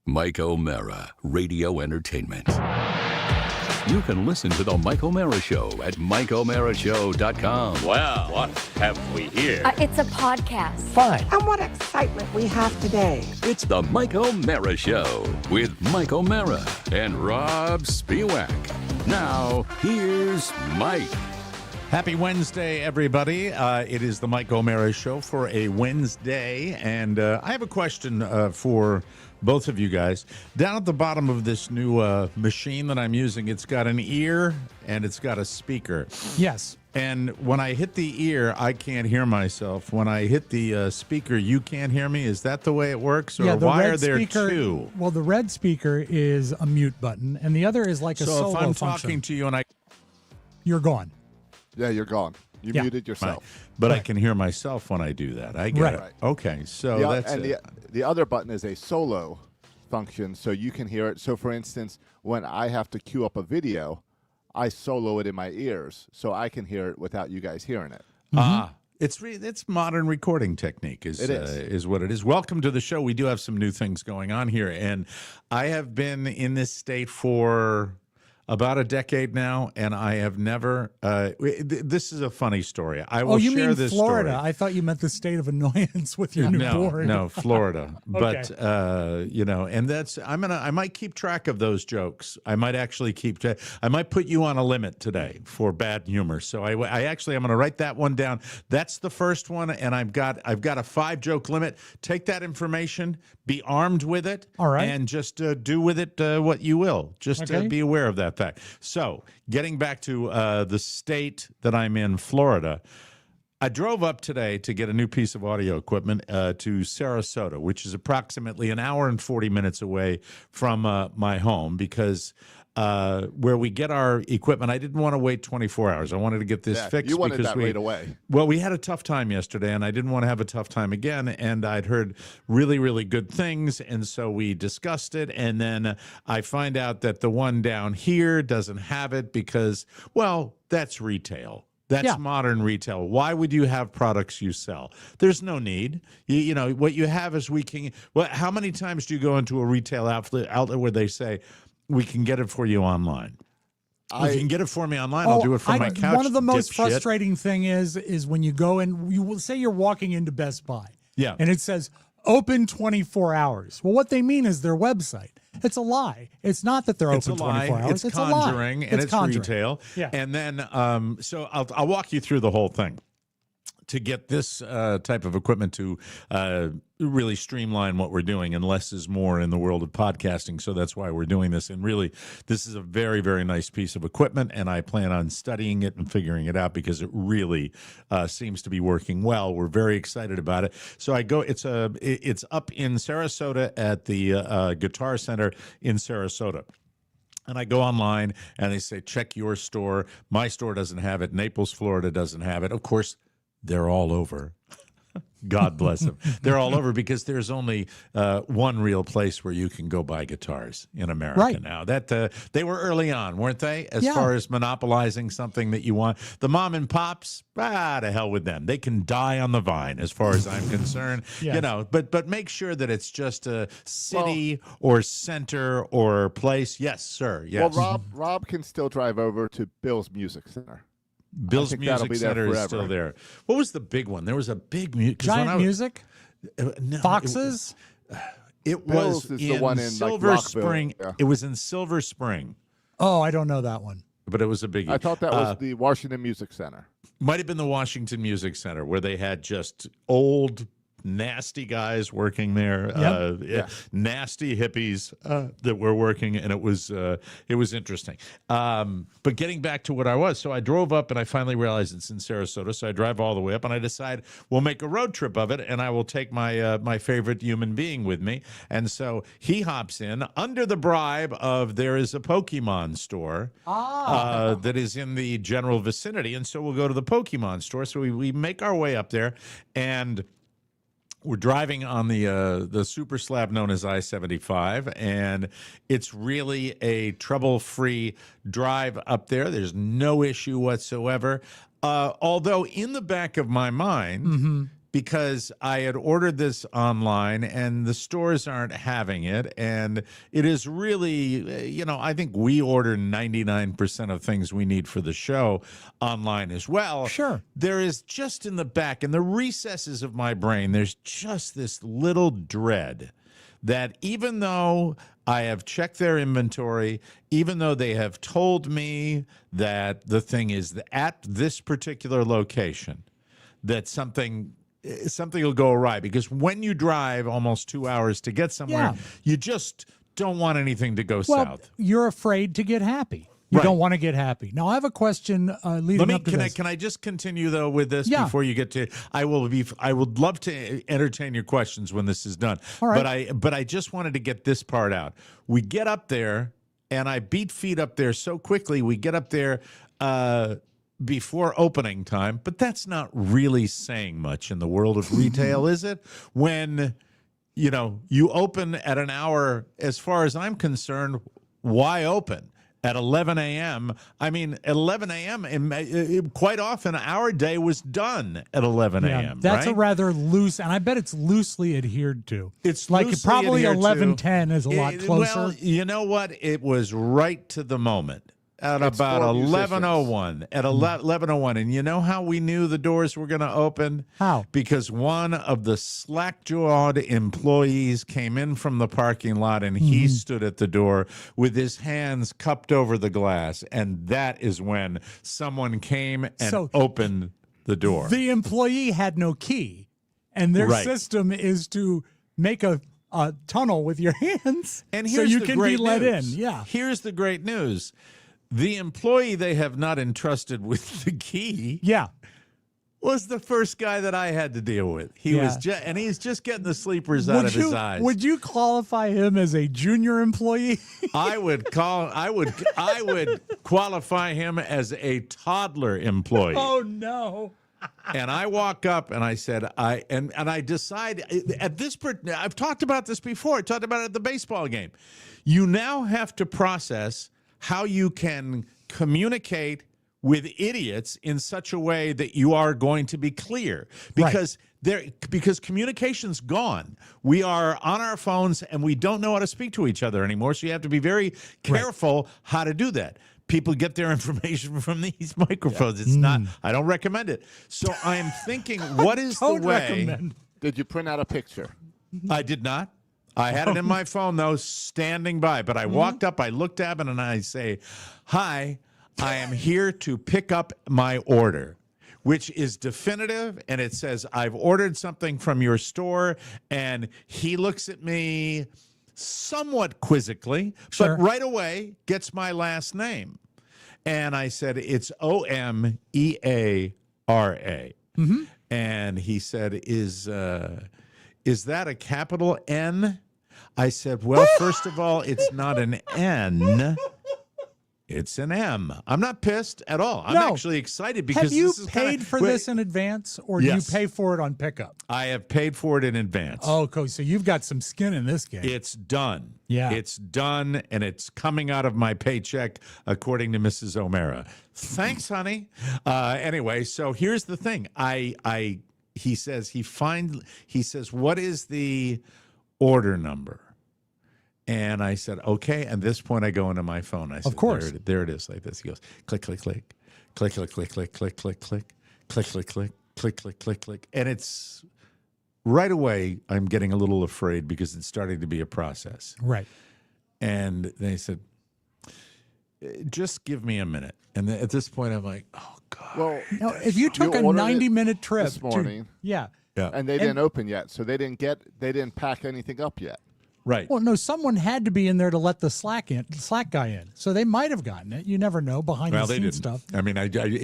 Mike O'Mara, Radio Entertainment. You can listen to The Mike O'Mara Show at MikeO'MaraShow.com. Well, what have we here? It's a podcast. Fine. And what excitement we have today. It's The Mike O'Mara Show with Mike O'Mara and Rob Spiewak. Now, here's Mike. Happy Wednesday, everybody. It is the Mike O'Mara Show for a Wednesday, and I have a question for both of you guys. Down at the bottom of this new machine that I'm using, it's got an ear and it's got a speaker. Yes. And when I hit the ear, I can't hear myself. When I hit the speaker, you can't hear me. Is that the way it works? Or Yeah, the why red are there speaker, two? Well, the red speaker is a mute button, and the other is like a So solo if I'm function. talking to you and I... You're gone. Yeah, you're gone. You Yeah. muted yourself. But I Right. can hear myself when I do that. I get Right. it. Okay, so that's and it. the other button is a solo function, so you can hear it. So, for instance, when I have to queue up a video, I solo it in my ears, so I can hear it without you guys hearing it. It's modern recording technique is what it is. Welcome to the show. We do have some new things going on here, and I have been in this state for about a decade now, and I have never. This is a funny story. I will you share mean this Florida? story. I thought you meant the state of annoyance with your new board. No, Florida. Okay. But and that's I might keep track of those jokes. I might actually keep track. I might put you on a limit today for bad humor. So I'm going to write that one down. That's the first one, and I've got a 5-joke limit. Take that information, be armed with it, All right. and just do with it what you will. Just Okay. be aware of that fact. So getting back to the state that I'm in, Florida. I drove up today to get a new piece of audio equipment to Sarasota, which is approximately an hour and 40 minutes away from my home, because where we get our equipment, I didn't want to wait 24 hours. I wanted to get this fixed. You wanted because that right away. Well, we had a tough time yesterday, and I didn't want to have a tough time again, and I'd heard really, really good things, and so we discussed it, and then I find out that the one down here doesn't have it because, well, that's retail. That's modern retail. Why would you have products you sell? There's no need. You know, what you have is how many times do you go into a retail outlet where they say, we can get it for you online? If you can get it for me online, I'll do it from my couch. One of the most dipshit. frustrating thing is when you go in, you will say you're walking into Best Buy. Yeah. And it says open 24 hours. Well, what they mean is their website. It's a lie. It's not that they're open 24 hours. It's a lie. conjuring, and it's conjuring. retail. Yeah. And then, so I'll walk you through the whole thing to get this type of equipment to really streamline what we're doing, and less is more in the world of podcasting. So that's why we're doing this. And really, this is a very, very nice piece of equipment, and I plan on studying it and figuring it out because it really seems to be working well. We're very excited about it. So I go. It's up in Sarasota at the Guitar Center in Sarasota. And I go online, and they say, check your store. My store doesn't have it. Naples, Florida doesn't have it. Of course, they're all over. God bless them. They're all over because there's only one real place where you can go buy guitars in America Right. now. That they were early on, weren't they? As Yeah. far as monopolizing something that you want. The mom and pops, to hell with them. They can die on the vine, as far as I'm concerned. Yes. You know, but make sure that it's just a city or center or place. Yes, sir. Yes. Well, Rob can still drive over to Bill's Music Center. Bill's think that'll Music be there Center is forever. still there. What was the big one? There was a big Giant Music? no, Foxes? It Bill's was is the in one in, like, Silver Rockville. Spring. Yeah. It was in Silver Spring, Oh, I don't know that one. but it was a biggie. I thought that was the Washington Music Center. Might have been the Washington Music Center, where they had just old, nasty guys working there, nasty hippies that were working, and it was interesting. But getting back to what I was, so I drove up, and I finally realized it's in Sarasota, so I drive all the way up, and I decide we'll make a road trip of it, and I will take my favorite human being with me. And so he hops in under the bribe of there is a Pokemon store that is in the general vicinity, and so we'll go to the Pokemon store. So we make our way up there, and we're driving on the super slab known as I-75, and it's really a trouble-free drive up there. There's no issue whatsoever. Although in the back of my mind, because I had ordered this online and the stores aren't having it. And it is really, I think we order 99% of things we need for the show online as well. Sure. There is just in the back, in the recesses of my brain, there's just this little dread that even though I have checked their inventory, even though they have told me that the thing is at this particular location, that something will go awry, because when you drive almost 2 hours to get somewhere, you just don't want anything to go south. You're afraid to get happy. You Right. don't want to get happy. Now, I have a question leading up to this. Can I just continue though with this before you get to? I would love to entertain your questions when this is done. All right. But I just wanted to get this part out. We get up there, and I beat feet up there so quickly. We get up there before opening time, but that's not really saying much in the world of retail, is it? When you open at an hour, as far as I'm concerned, why open at 11 a.m.? I mean, at 11 a.m., quite often our day was done at 11 a.m. That's right? a rather loose, and I bet it's loosely adhered to. It's like loosely probably adhered to. 11:10 is a lot closer. Well, you know what? It was right to the moment. At about 11:01. At 11:01. And you know how we knew the doors were going to open? How? Because one of the slack-jawed employees came in from the parking lot, and he stood at the door with his hands cupped over the glass. And that is when someone came and opened the door. The employee had no key, and their system is to make a tunnel with your hands and so you can be let in. Yeah. Here's the great news. The employee they have not entrusted with the key was the first guy that I had to deal with. He's just getting the sleepers out of his eyes. Would you qualify him as a junior employee? I would qualify him as a toddler employee. Oh no. And I walk up and I said, I decide at this I've talked about this before. I talked about it at the baseball game. You now have to process how you can communicate with idiots in such a way that you are going to be clear, because communication's gone. We are on our phones and we don't know how to speak to each other anymore. So you have to be very careful how to do that. People get their information from these microphones. It's not, I don't recommend it. So I'm thinking, what is the way? Did you print out a picture? I did not. I had it in my phone, though, standing by. But I walked up, I looked at it, and I say, "Hi, I am here to pick up my order," which is definitive. And it says, "I've ordered something from your store." And he looks at me somewhat quizzically, but right away gets my last name. And I said, "It's Omeara." And he said, Is that a capital N? I said, "Well, first of all, it's not an N. It's an M." I'm not pissed at all. I'm actually excited because have you this is paid for this in advance, or do you pay for it on pickup? I have paid for it in advance. Oh, cool. So you've got some skin in this game. It's done. Yeah. It's done, and it's coming out of my paycheck, according to Mrs. O'Mara. Thanks, honey. Anyway, so here's the thing. He says, "What is the order number?" And I said, "Okay." At this point, I go into my phone. I said, "Of course, there it is, like this." He goes, "Click, click, click, click, click, click, click, click, click, click, click, click, click, click, click, click, click, click." And it's right away. I'm getting a little afraid because it's starting to be a process. Right. And they said, "Just give me a minute." And at this point, I'm like, "Oh God." Well, now, if you took a 90-minute trip this morning, and they didn't open yet, so they didn't pack anything up yet. Right. Well, no, someone had to be in there to let the Slack guy in. So they might have gotten it. You never know behind the scenes stuff. I mean,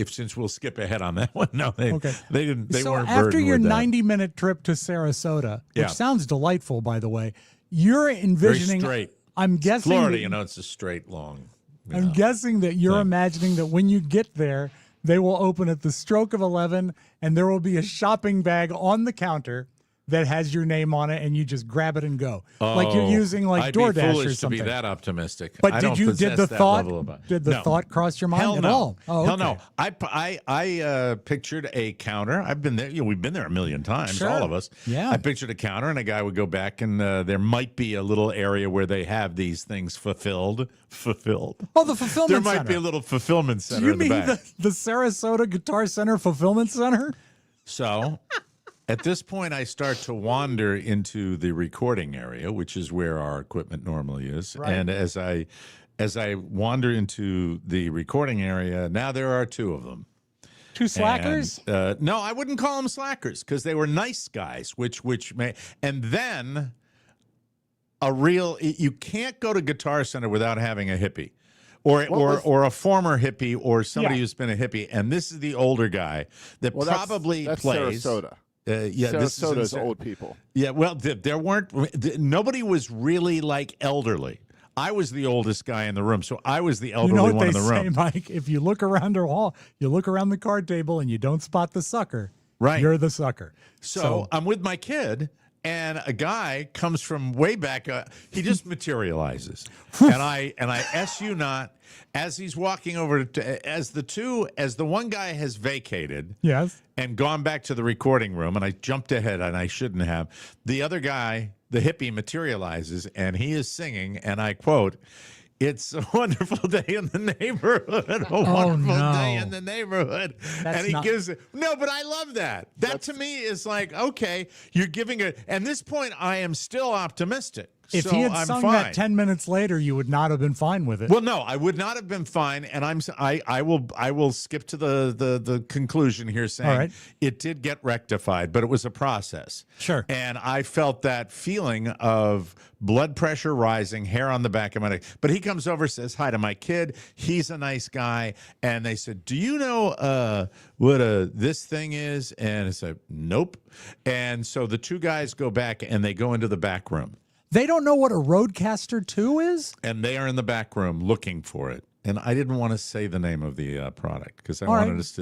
since we'll skip ahead on that one, no, they didn't. They weren't. So after burdened your with that. 90-minute trip to Sarasota, which sounds delightful, by the way, you're envisioning. Very straight. I'm guessing Florida, it's a straight long. I'm guessing that you're imagining that when you get there, they will open at the stroke of 11, and there will be a shopping bag on the counter that has your name on it, and you just grab it and go, like you're using like I'd DoorDash be foolish or something. to be that optimistic. But I did don't you possess did the that thought level of- did the No. thought cross your mind Hell at no. all? Oh, Hell okay. no. I pictured a counter. I've been there. We've been there a million times, Sure. all of us. Yeah. I pictured a counter, and a guy would go back, and there might be a little area where they have these things fulfilled. Oh, the fulfillment There might center. be a little fulfillment Do center you in the mean back. the Sarasota Guitar Center Fulfillment Center? So at this point, I start to wander into the recording area, which is where our equipment normally is. Right. And as I wander into the recording area, now there are two of them. Two slackers? And, no, I wouldn't call them slackers because they were nice guys, which may. And then you can't go to Guitar Center without having a hippie. Or a former hippie or somebody Yeah. who's been a hippie. And this is the older guy that probably that's plays. Sarasota. Yeah, this is Sarasota's in old people. Yeah, well, there weren't. Nobody was really like elderly. I was the oldest guy in the room, so I was the You elderly know what one they in the say, room. Mike? If you look around the hall, you look around the card table, and you don't spot the sucker, Right. you're the sucker. So I'm with my kid, and a guy comes from way back. He just materializes, and I s you not as he's walking over to as the one guy has vacated. Yes. And gone back to the recording room, and I jumped ahead, and I shouldn't have. The other guy, the hippie, materializes, and he is singing, and I quote, "It's a wonderful day in the neighborhood, a wonderful day in the neighborhood." That's and he not- gives it. No, but I love that. That to me is like, okay, you're giving it. And this point, I am still optimistic. If so he had I'm sung fine. that 10 minutes later, you would not have been fine with it. Well, no, I would not have been fine, and I will skip to the conclusion here, saying All right. it did get rectified, but it was a process. Sure. And I felt that feeling of blood pressure rising, hair on the back of my neck. But he comes over, says hi to my kid. He's a nice guy, and they said, "Do you know what this thing is?" And I said, "Nope." And so the two guys go back, and they go into the back room. They don't know what a Roadcaster 2 is? And they are in the back room looking for it. And I didn't want to say the name of the product because I wanted us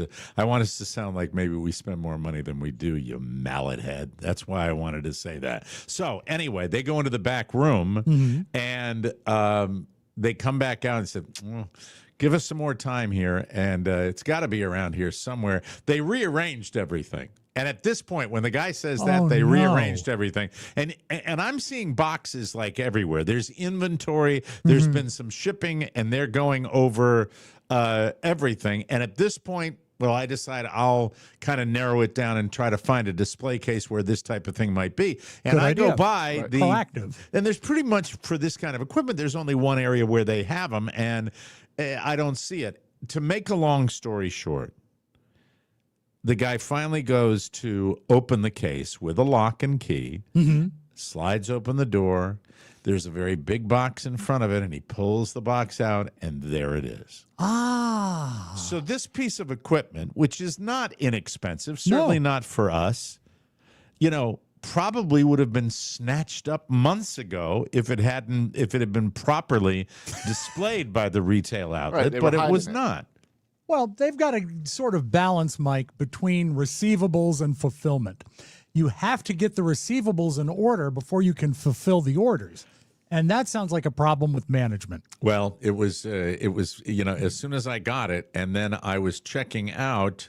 to sound like maybe we spend more money than we do, you mallet head. That's why I wanted to say that. So anyway, they go into the back room and they come back out and said, "Give us some more time here. And it's got to be around here somewhere." They rearranged everything. And at this point, when the guy says that, they rearranged everything. And I'm seeing boxes like everywhere. There's inventory. There's been some shipping, and they're going over everything. And at this point, well, I decide I'll kind of narrow it down and try to find a display case where this type of thing might be. And Good I idea. go by the Proactive. And there's pretty much, for this kind of equipment, there's only one area where they have them, and I don't see it. To make a long story short, the guy finally goes to open the case with a lock and key, slides open the door. There's a very big box in front of it, and he pulls the box out, and there it is. Ah. So this piece of equipment, which is not inexpensive, certainly not for us, probably would have been snatched up months ago if it had been properly displayed by the retail outlet, they but were it was hiding it. not. Well, they've got to sort of balance, Mike, between receivables and fulfillment. You have to get the receivables in order before you can fulfill the orders. And that sounds like a problem with management. Well, it was, as soon as I got it, and then I was checking out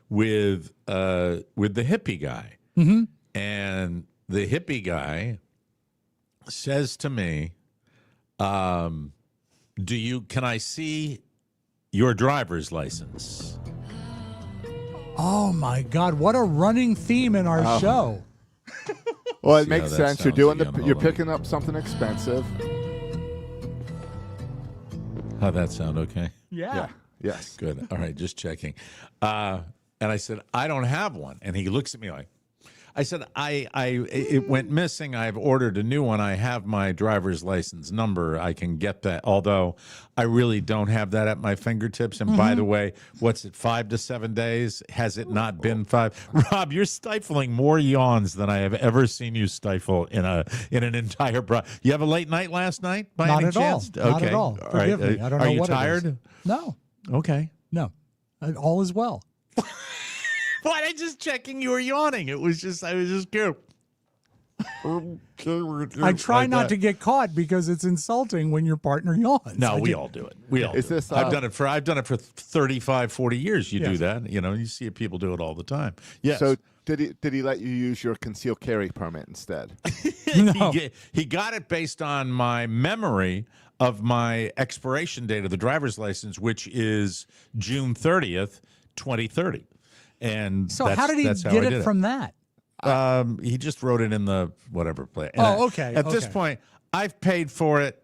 with the hippie guy. And the hippie guy says to me, can I see your driver's license? Oh, my God. What a running theme in our show. Well, it See how makes that sense. You're sounds doing again, you're hold on. picking up something expensive. How'd that sound? Okay. Yeah. Yes. Good. All right, just checking. And I said, "I don't have one." And he looks at me like, I said, it went missing. I've ordered a new one. I have my driver's license number. I can get that. Although I really don't have that at my fingertips. And by the way, what's it, 5 to 7 days? Has it not been 5? Rob, you're stifling more yawns than I have ever seen you stifle in an entire You have a late night last night by Not any at all. chance? Not at all. Forgive me. I don't know Are you what it is. tired? No. Okay. No. All is well. Why? I just checking you were yawning. I was just curious. I try not to get caught because it's insulting when your partner yawns. No, we all do it. We all. Is do this, it. I've done it for 35, 40 years. You do Yes. that. You see people do it all the time. Yes. So did he let you use your concealed carry permit instead? No. he got it based on my memory of my expiration date of the driver's license, which is June 30th, 2030. And So how did he that's how get I it did from that? He just wrote it in the whatever play. Oh, okay, At this okay. point, I've paid for it.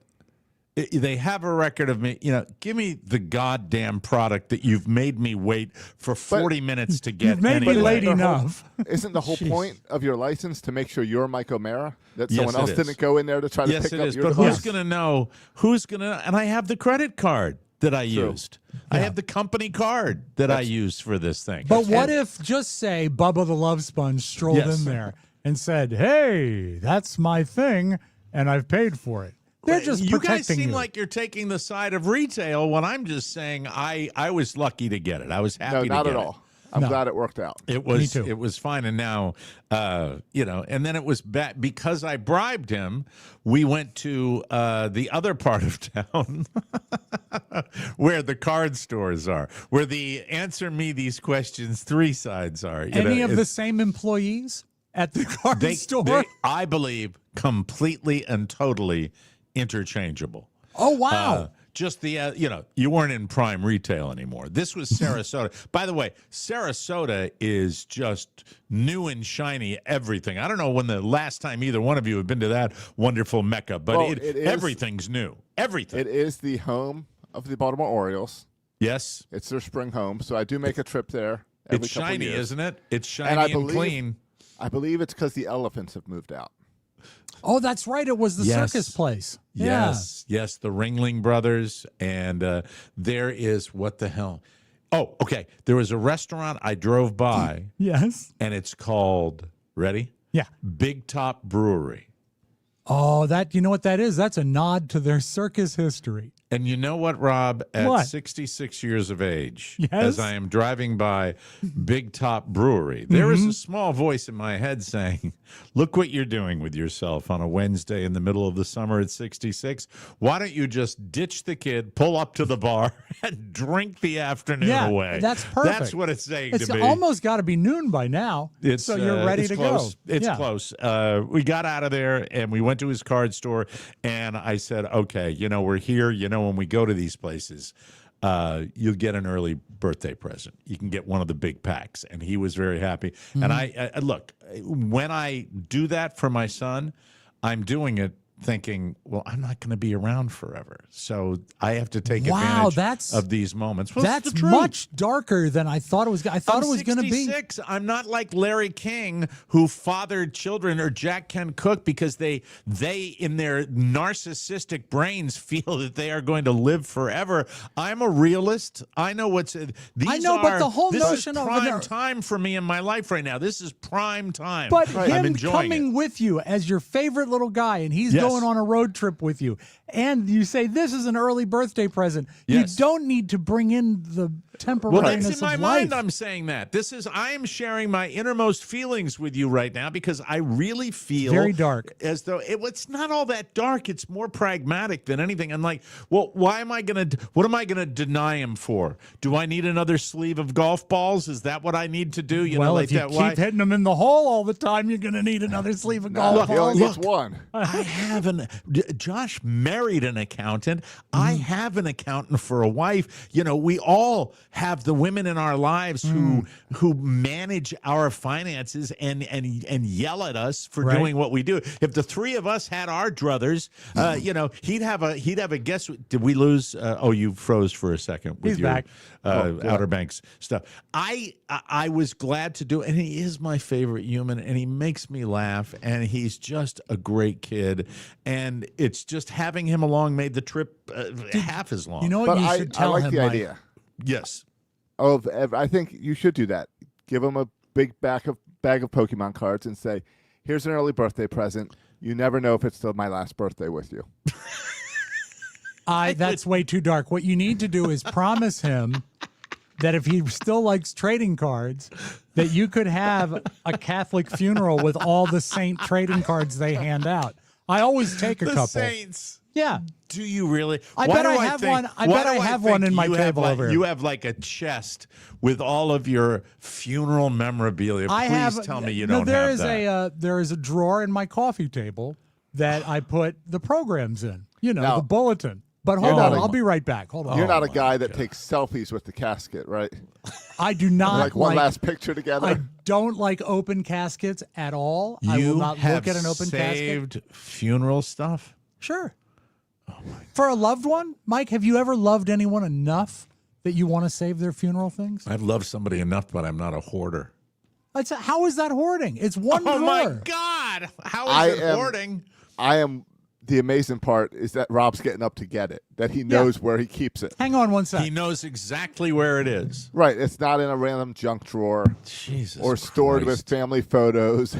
They have a record of me. Give me the goddamn product that you've made me wait for 40 minutes to get. You've made me anyway. late enough. Isn't the whole point of your license to make sure you're Mike O'Mara? That Yes, someone it else is. didn't go in there to try to Yes, pick it up is. your But device? who's going to know? Who's going to? And I have the credit card that I used. I have the company card that I used for this thing. But what if, just say, Bubba the Love Sponge strolled Yes. in there and said, "Hey, that's my thing, and I've paid for it." They're just you guys protecting seem you. like you're taking the side of retail when I'm just saying I was lucky to get it. I was happy No, to not get at it. all. I'm No. glad it worked out. It was too. it was fine, and now and then it was because I bribed him. We went to the other part of town where the card stores are, where the answer me these questions 3 sides are. Any of the same employees at the card store? I believe, completely and totally interchangeable. Oh, wow. Just the, you weren't in prime retail anymore. This was Sarasota. By the way, Sarasota is just new and shiny everything. I don't know when the last time either one of you have been to that wonderful Mecca, but Well, it is- everything's new. Everything. It is the home of the Baltimore Orioles. Yes. It's their spring home, so I do make a trip there every It's couple shiny, years. isn't it? It's shiny And I and believe- clean. I believe it's because the elephants have moved out. Oh, that's right. It was the Yes. circus place. Yes, yes, the Ringling Brothers, and there is what the hell? Oh, okay. There was a restaurant I drove by, Yeah. Yes. and it's called ready, Yeah. Big Top Brewery. Oh, you know what that is? That's a nod to their circus history. And you know what, Rob? At What? 66 years of age, Yes? as I am driving by Big Top Brewery, there is a small voice in my head saying, "Look what you're doing with yourself on a Wednesday in the middle of the summer at 66. Why don't you just ditch the kid, pull up to the bar, and drink the afternoon Yeah, away?" that's perfect. That's what it's saying It's to me. almost got to be noon by now. So you're ready it's to close. go. It's Yeah. close. We got out of there and we went to his card store, and I said, "Okay, we're here. When we go to these places, you'll get an early birthday present. You can get one of the big packs." And he was very happy. And I look, when I do that for my son, I'm doing it thinking, well, I'm not going to be around forever, so I have to take advantage of these moments. Well, it's That's the truth. much darker than I thought it was. I thought I'm it was going to be. 66. I'm not like Larry King, who fathered children, or Jack Kent Cooke, because they in their narcissistic brains feel that they are going to live forever. I'm a realist. I know I know, but the whole this notion is of prime time for me in my life right now. This is prime time. But I'm him enjoying coming it. with you as your favorite little guy, and he's Yes. going on a road trip with you, and you say this is an early birthday present. Yes. You don't need to bring in the Well, temporariness that's in my of mind. life. I'm saying that I am sharing my innermost feelings with you right now, because I really feel Very dark. as though it's not all that dark. It's more pragmatic than anything. I'm like, well, what am I going to deny him for? Do I need another sleeve of golf balls? Is that what I need to do? If you keep hitting them in the hole all the time, you're going to need another sleeve of golf He only balls. gets one. I have Josh married an accountant. I have an accountant for a wife. We all have the women in our lives who manage our finances and yell at us for Right. doing what we do. If the three of us had our druthers, he'd have a guess. Did we lose? You froze for a second with He's your back. Outer Banks stuff. I was glad to do it, and he is my favorite human, and he makes me laugh, and he's just a great kid, and it's just having him along made the trip half as long. You know what But you I should tell like him, the Mike? idea Yes. I think you should do that. Give him a big bag of Pokemon cards and say, "Here's an early birthday present. You never know if it's still my last birthday with you." That's way too dark. What you need to do is promise him that if he still likes trading cards, that you could have a Catholic funeral with all the saint trading cards they hand out. I always take a The couple. saints. Yeah. Do you really? I Why bet do I have think- one. I why bet do I have think one in my you have table like, over here. You have like a chest with all of your funeral memorabilia. Please tell me you don't there have is that. there is a drawer in my coffee table that I put the programs in. You know, Now- the bulletin. But hold You're on, not a- I'll be right back. Hold on. You're not a guy that takes selfies with the casket, right? I do not Like one last picture together. I don't like open caskets at all. I You will not have look at an open casket. saved funeral stuff. Sure. For a loved one, Mike, have you ever loved anyone enough that you want to save their funeral things? I've loved somebody enough, but I'm not a hoarder. How is that hoarding? It's one Oh drawer. my God! How I is it am- hoarding? I am. The amazing part is that Rob's getting up to get it. That he knows where he keeps it. Hang on one sec. He knows exactly where it is. Right. It's not in a random junk drawer Jesus. or stored with Christ. family photos.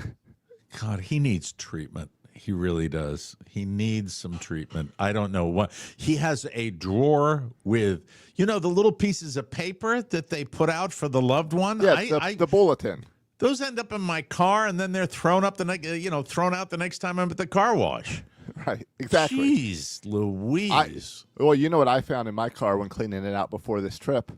God, he needs treatment. He really does. He needs some treatment. I don't know what. He has a drawer with, the little pieces of paper that they put out for the loved one. Yeah, the bulletin. Those end up in my car, and then thrown out the next time I'm at the car wash. Right. Exactly. Jeez, Louise. Well, you know what I found in my car when cleaning it out before this trip?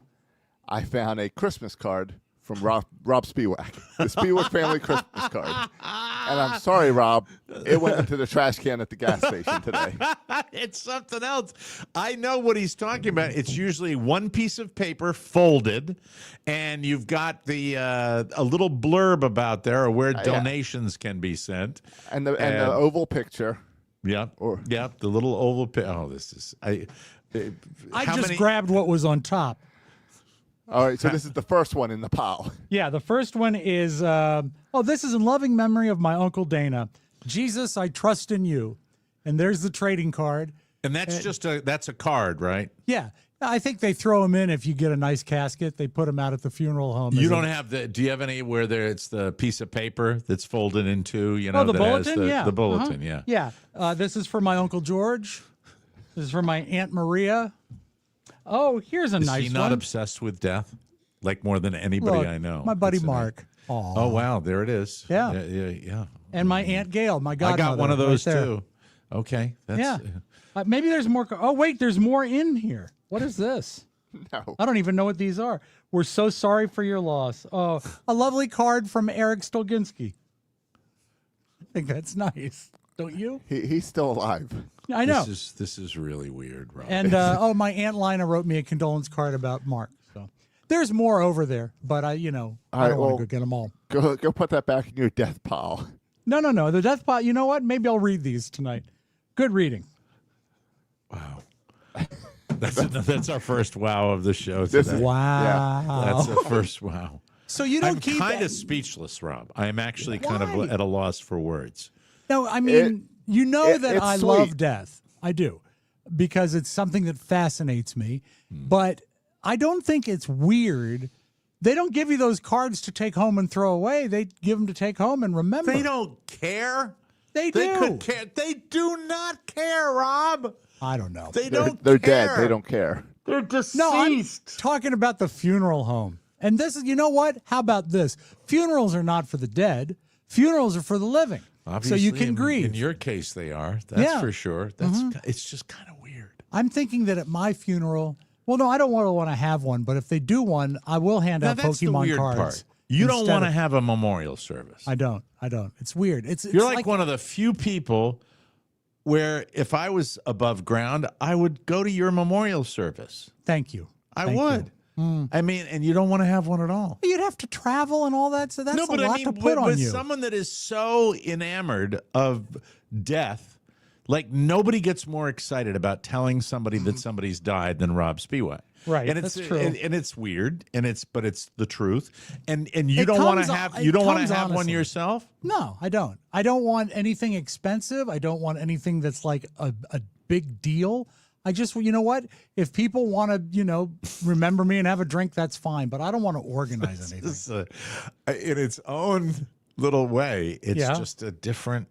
I found a Christmas card from Rob Spiewak, the Spiewak family Christmas card. And I'm sorry, Rob, it went into the trash can at the gas station today. It's something else. I know what he's talking about. It's usually one piece of paper folded, and you've got the a little blurb about there or where donations can be sent. And the oval picture. Yeah. The little oval this is I just grabbed what was on top. All right, so this is the first one in the pile. Yeah, the first one is, this is in loving memory of my Uncle Dana. Jesus, I trust in you. And there's the trading card. And that's that's a card, right? Yeah. I think they throw them in if you get a nice casket. They put them out at the funeral home. You don't have do you have any where it's the piece of paper that's folded in two, the that bulletin? has the bulletin, Yeah. Yeah. This is for my Uncle George. This is for my Aunt Maria. Oh, here's a nice one. Is he not one. obsessed with death? Like more than anybody Look, I know. My buddy It's Mark. Oh, wow. There it is. Yeah. Yeah. And my Aunt Gail, my godmother. I got one of those right there. too. Okay. Yeah. Maybe there's more. Oh, wait, there's more in here. What is this? No. I don't even know what these are. We're so sorry for your loss. Oh, a lovely card from Eric Stolginski. I think that's nice. Don't you? He's still alive. I know. This is really weird, Rob. And my Aunt Lina wrote me a condolence card about Mark. So there's more over there, but I don't want to go get them all. Go put that back in your death pile. No. The death pot. You know what? Maybe I'll read these tonight. Good reading. Wow. That's our first wow of the show today. Wow. That's the first wow. So you don't I'm keep kind of speechless, Rob. I am actually kind Why? of at a loss for words. No, I mean, that it's I sweet. love death. I do. Because it's something that fascinates me. But I don't think it's weird. They don't give you those cards to take home and throw away. They give them to take home and remember. They don't care. They They do. could care. They do not care, Rob. I don't know. They're care. dead. They don't care. They're deceased. No, I'm talking about the funeral home. And this is, you know what? How about this? Funerals are not for the dead. Funerals are for the living. Obviously, so you can in, grieve. In your case, they are. That's Yeah. for sure. That's It's just kind of weird. I'm thinking that at my funeral, well, no, I don't want to have one, but if they do one, I will hand Now, out that's the Pokemon weird cards. part. You don't instead want to of- have a memorial service. I don't. It's weird. You're like one of the few people where if I was above ground, I would go to your memorial service. Thank you. I Thank would. you. I mean, and you don't want to have one at all. You'd have to travel and all that, so that's a lot to put on with you. someone that is so enamored of death, like nobody gets more excited about telling somebody that somebody's died than Rob Spiewak. Right, and that's it's true. and it's weird, but it's the truth. And you It don't want to comes- have it you don't want to comes have one honestly. yourself. No, I don't. I don't want anything expensive. I don't want anything that's like a big deal. I just, you know what? If people want to, remember me and have a drink, that's fine. But I don't want to organize anything. It's in its own little way. It's Yeah. just a different.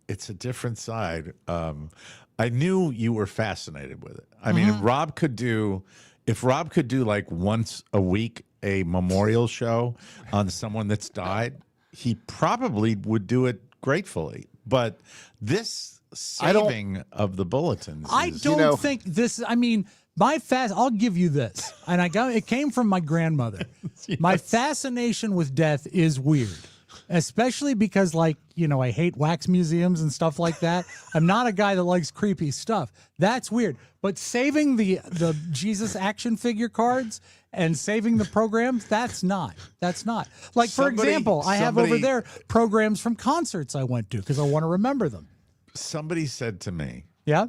It's a different side. I knew you were fascinated with it. I mean, Mm-hmm. if Rob could do like once a week a memorial show on someone that's died, he probably would do it gratefully. But this saving of the bulletins, I don't think this. I mean, my I'll give you this, and it came from my grandmother. Yes. My fascination with death is weird, especially because, like, I hate wax museums and stuff like that. I'm not a guy that likes creepy stuff. That's weird. But saving the Jesus action figure cards and saving the programs, that's not. Like, for example, I have over there programs from concerts I went to because I want to remember them. Somebody said to me, yeah,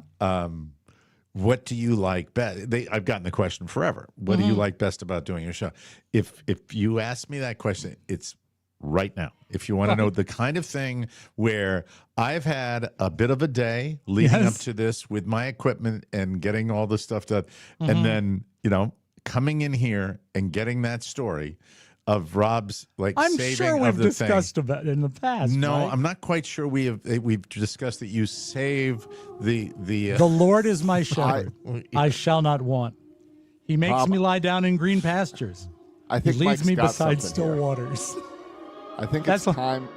what do you like best? I've gotten the question forever. What do you like best about doing your show? If you ask me that question, it's right now. If you want to know the kind of thing where I've had a bit of a day leading up to this with my equipment and getting all the stuff done, and then, coming in here and getting that story of Rob's I'm saving sure of we've the discussed thing. about it in the past. No, right? I'm not quite sure we've discussed that you save the The Lord is my shepherd; I shall not want. He makes me lie down in green pastures. I He think leads Mike's me got beside something still here. waters. I think That's it's time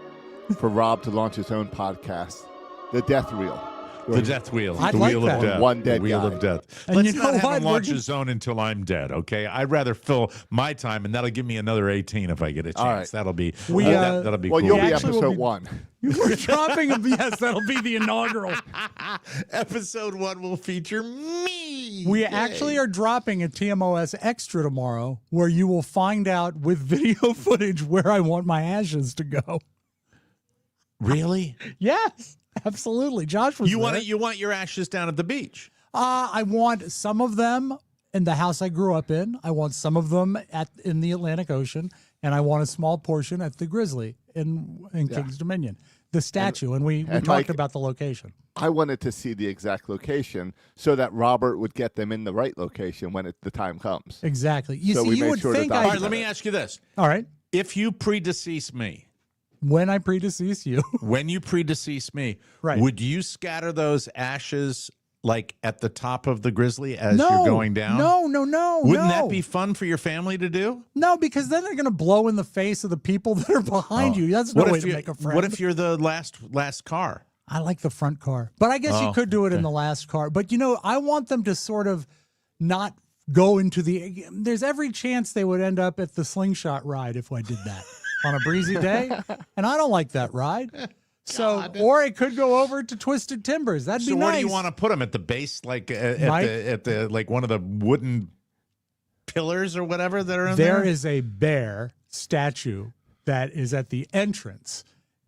for Rob to launch his own podcast, The Death Reel. The death wheel, I'd the like wheel that. of death, One dead the wheel guy. of death. And Let's you know not have what? him launch his own until I'm dead. Okay, I'd rather fill my time, and that'll give me another 18 if I get a chance. All right. That'll be that'll be Well, cool. you'll be actually will episode be- 1. We're dropping a yes. That'll be the inaugural. Episode 1 will feature me. We actually are dropping a TMOS extra tomorrow, where you will find out with video footage where I want my ashes to go. Really? Yes, absolutely. Josh was You want there. it? You want your ashes down at the beach? I want some of them in the house I grew up in. I want some of them in the Atlantic Ocean, and I want a small portion at the Grizzly in King's Dominion, the statue. And we talked Mike, about the location. I wanted to see the exact location so that Robert would get them in the right location when the time comes. Exactly. You So see, we you made would sure to think All document right. Let me it. ask you this: All right. if you predecease me, When I predecease you, when you predecease me, Right. would you scatter those ashes like at the top of the Grizzly as you're going down? No. Wouldn't that be fun for your family to do? No, because then they're going to blow in the face of the people that are behind you. That's no way to make a friend. What if you're the last car? I like the front car, but I guess you could do it in the last car. But I want them to sort of not go into there's every chance they would end up at the slingshot ride if I did that on a breezy day. And I don't like that ride. So, or it could go over to Twisted Timbers. That'd be So nice. where do you want to put them? At the base, like Mike? at the like one of the wooden pillars or whatever that are in there? There is a bear statue that is at the entrance,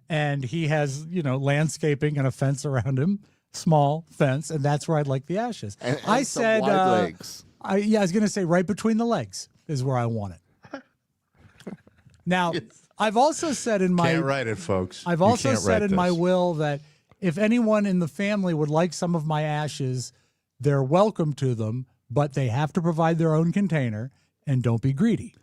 and he has, landscaping and a fence around him, small fence, and that's where I'd like the ashes. And I some said, wide legs. I was going to say right between the legs is where I want it. Now, I've also said in my Can't write it, folks. I've You also can't said write in my this. will that if anyone in the family would like some of my ashes, they're welcome to them, but they have to provide their own container and don't be greedy.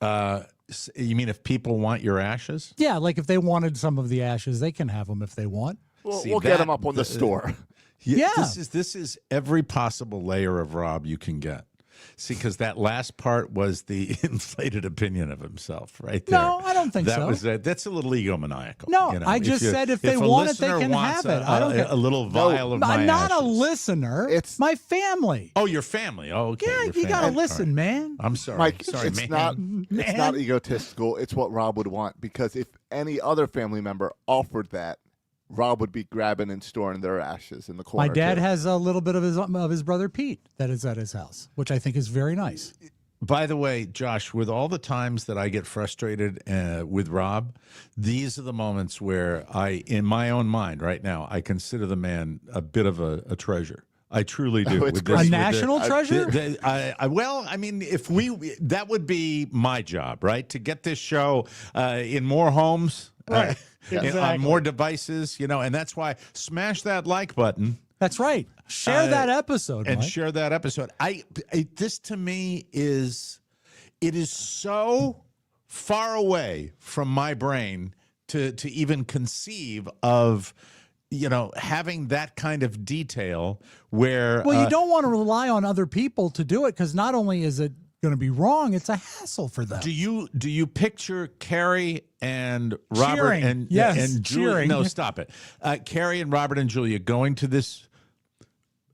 You mean if people want your ashes? Yeah, like if they wanted some of the ashes, they can have them if they want. We'll get them up on the store. Yeah. This is every possible layer of Rob you can get. See, because that last part was the inflated opinion of himself, right there. No, I don't think that so. Was that's a little egomaniacal. No, I just said if they a want it, they listener can wants have it. I don't a little vial of my I'm not a ashes. listener. It's- my family. Oh, your family. Oh, okay. Yeah, your you got to family. listen, All right. man. I'm sorry. Mike, sorry, it's man. not egotistical. It's what Rob would want, because if any other family member offered that, Rob would be grabbing and storing their ashes in the corner. My dad too. has a little bit of his brother Pete that is at his house, which I think is very nice. By the way, Josh, with all the times that I get frustrated with Rob, these are the moments where in my own mind right now, I consider the man a bit of a treasure. I truly do. it's With great. this- A with national treasure? Well, I mean, that would be my job, right? To get this show in more homes, Right. and on Exactly. more devices, and that's why smash that like button. That's right. Share that episode, And Mike. share that episode. This to me is so far away from my brain to even conceive of having that kind of detail where Well, you don't want to rely on other people to do it, because not only is it going to be wrong, it's a hassle for them. Do you picture Carrie and Robert Cheering. and Yes, and Julia? cheering. No, stop it. Carrie and Robert and Julia going to this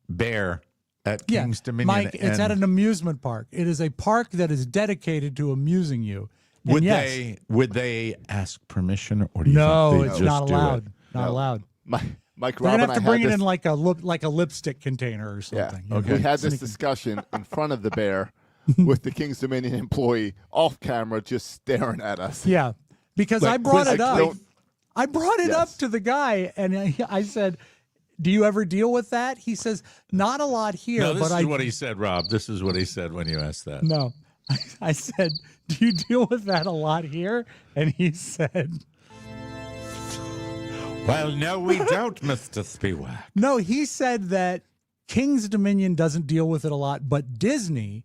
bear at King's Dominion. Mike, it's at an amusement park. It is a park that is dedicated to amusing you. And would they ask permission, or do you no, think they it's just not do allowed. it? Not allowed. Mike, They're Rob, gonna and have to I bring had it this, in like a lipstick container or something. Yeah. Okay. We had this discussion in front of the bear with the King's Dominion employee off camera, just staring at us. Yeah, because Like, I brought it up. don't- I brought it up Yes. to the guy, and I said, "Do you ever deal with that?" He says, "Not a lot here." No, this but is what he said, Rob. This is what he said when you asked that. No, I said, "Do you deal with that a lot here?" And he said, Well, no, we don't, Mr. Spiewak. "No." He said that King's Dominion doesn't deal with it a lot, but Disney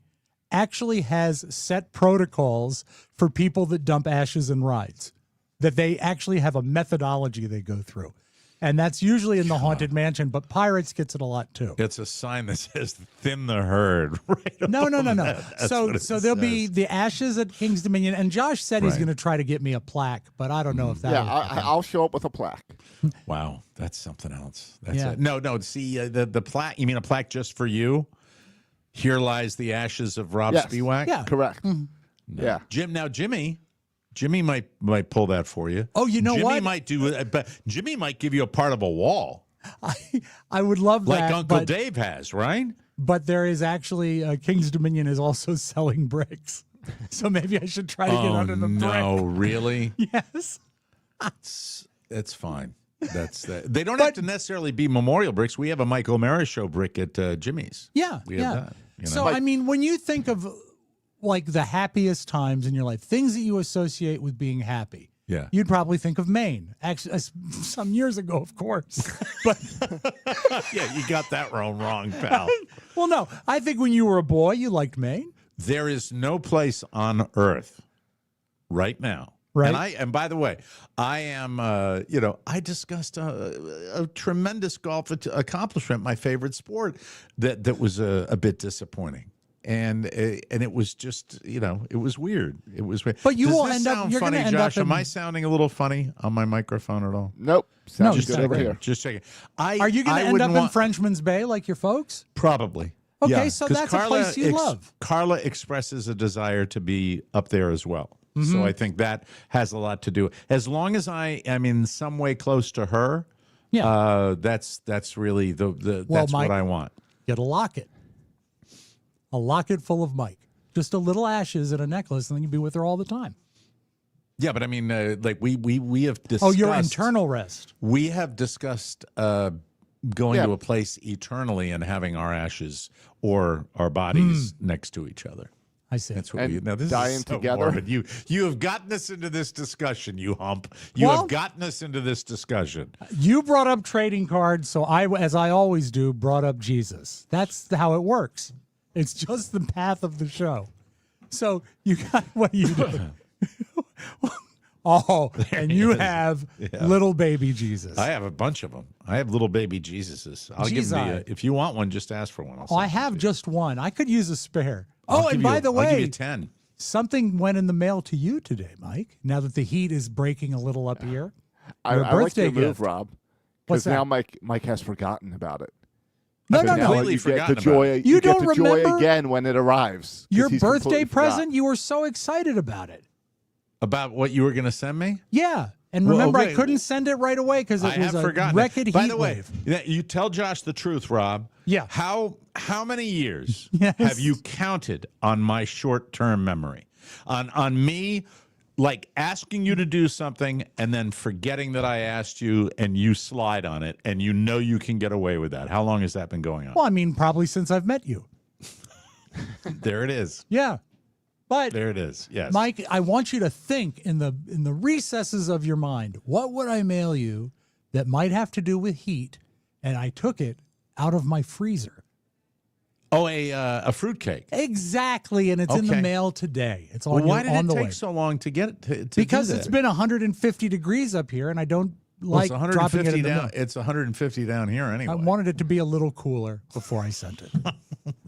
actually has set protocols for people that dump ashes in rides. That they actually have a methodology they go through. And that's usually in the Haunted Mansion, but Pirates gets it a lot too. It's a sign that says "thin the herd." Right? No. above that. That's what it So there'll be says. the ashes at King's Dominion, and Josh said he's Right. going to try to get me a plaque, but I don't know if that. Yeah, will I'll show up with a plaque. Wow, that's something else. That's Yeah. it. No. See, the plaque. You mean a plaque just for you? Here lies the ashes of Rob Yes. Spiewak. Yeah. Correct. Yeah. Jimmy might pull that for you. Oh, you know Jimmy what? might do it, but Jimmy might give you a part of a wall, I would love like that. Uncle but, Dave has, right? but there is actually King's Dominion is also selling bricks, so maybe I should try to get under the no, brick. really? Yes. That's fine. That's that. They don't have to necessarily be memorial bricks. We have a Mike O'Mara show brick at Jimmy's. Yeah. We have that. You know? So I mean, when you think of like the happiest times in your life, things that you associate with being happy. Yeah. You'd probably think of Maine. Actually, some years ago, of course. But Yeah, you got that wrong, pal. well, no, I think when you were a boy, you liked Maine. There is no place on earth right now. Right. And by the way, I am, I discussed a tremendous golf accomplishment, my favorite sport, that was a bit disappointing. And it was just, it was weird. It was weird. But you Does will this end up- sound you're funny, gonna end Josh? up in- Am I sounding a little funny on my microphone at all? Nope. Sounds just good checking. over here. Just checking. Are you going to end up in Frenchman's Bay like your folks? Probably. Okay, Yeah, so 'cause that's a place you love. Carla expresses a desire to be up there as well. Mm-hmm. So I think that has a lot to do. As long as I am in some way close to her, Yeah. that's really the Well, that's Mike- what I want. Get a locket. A locket full of Mike. Just a little ashes and a necklace, and then you'd be with her all the time. Yeah, but I mean, like we have discussed. Oh, your internal rest. We have discussed going Yeah. to a place eternally and having our ashes or our bodies next to each other. I see. That's what And we. Now this dying is so together? morbid. You have gotten us into this discussion, you hump. You Well- have gotten us into this discussion. You brought up trading cards, so I, as I always do, brought up Jesus. That's how it works. It's just the path of the show. So you got what do you do? Oh, and you have little baby Jesus. I have a bunch of them. I have little baby Jesuses. I'll give them to you. If you want one, just ask for one. I'll Oh, I send it have to you. just one. I could use a spare. I'll Oh, and give by you- the I'll give you way, 10. something went in the mail to you today, Mike. Now that the heat is breaking a little up here. I Your like birthday your move, gift. Rob. What's Because now that? Mike has forgotten about it. No, So no, now no. Completely you get forgotten the about joy. it. You get don't the joy remember again when it arrives. 'cause Your he's birthday completely forgot. present, you were so excited about it. About what you were going to send me? Yeah. And Well, remember, I okay. couldn't send it right away because I it was have a forgotten. record heat By the way, wave. you tell Josh the truth, Rob. Yeah. How many years Yes. have you counted on my short-term memory? On me, like asking you to do something and then forgetting that I asked you and you slide on it and you can get away with that. How long has that been going on? Well, I mean, probably since I've met you. There it is. Yeah. But There it is. Yes. Mike, I want you to think in the recesses of your mind, what would I mail you that might have to do with heat? And I took it out of my freezer. Oh, a fruitcake. Exactly, and it's in the Okay. mail today. It's Well, on, why did on it the take way. so long to get it to Because do it's that? been 150 degrees up here, and I don't like it's dropping it 150 in the down. mail. It's 150 down here anyway. I wanted it to be a little cooler before I sent it.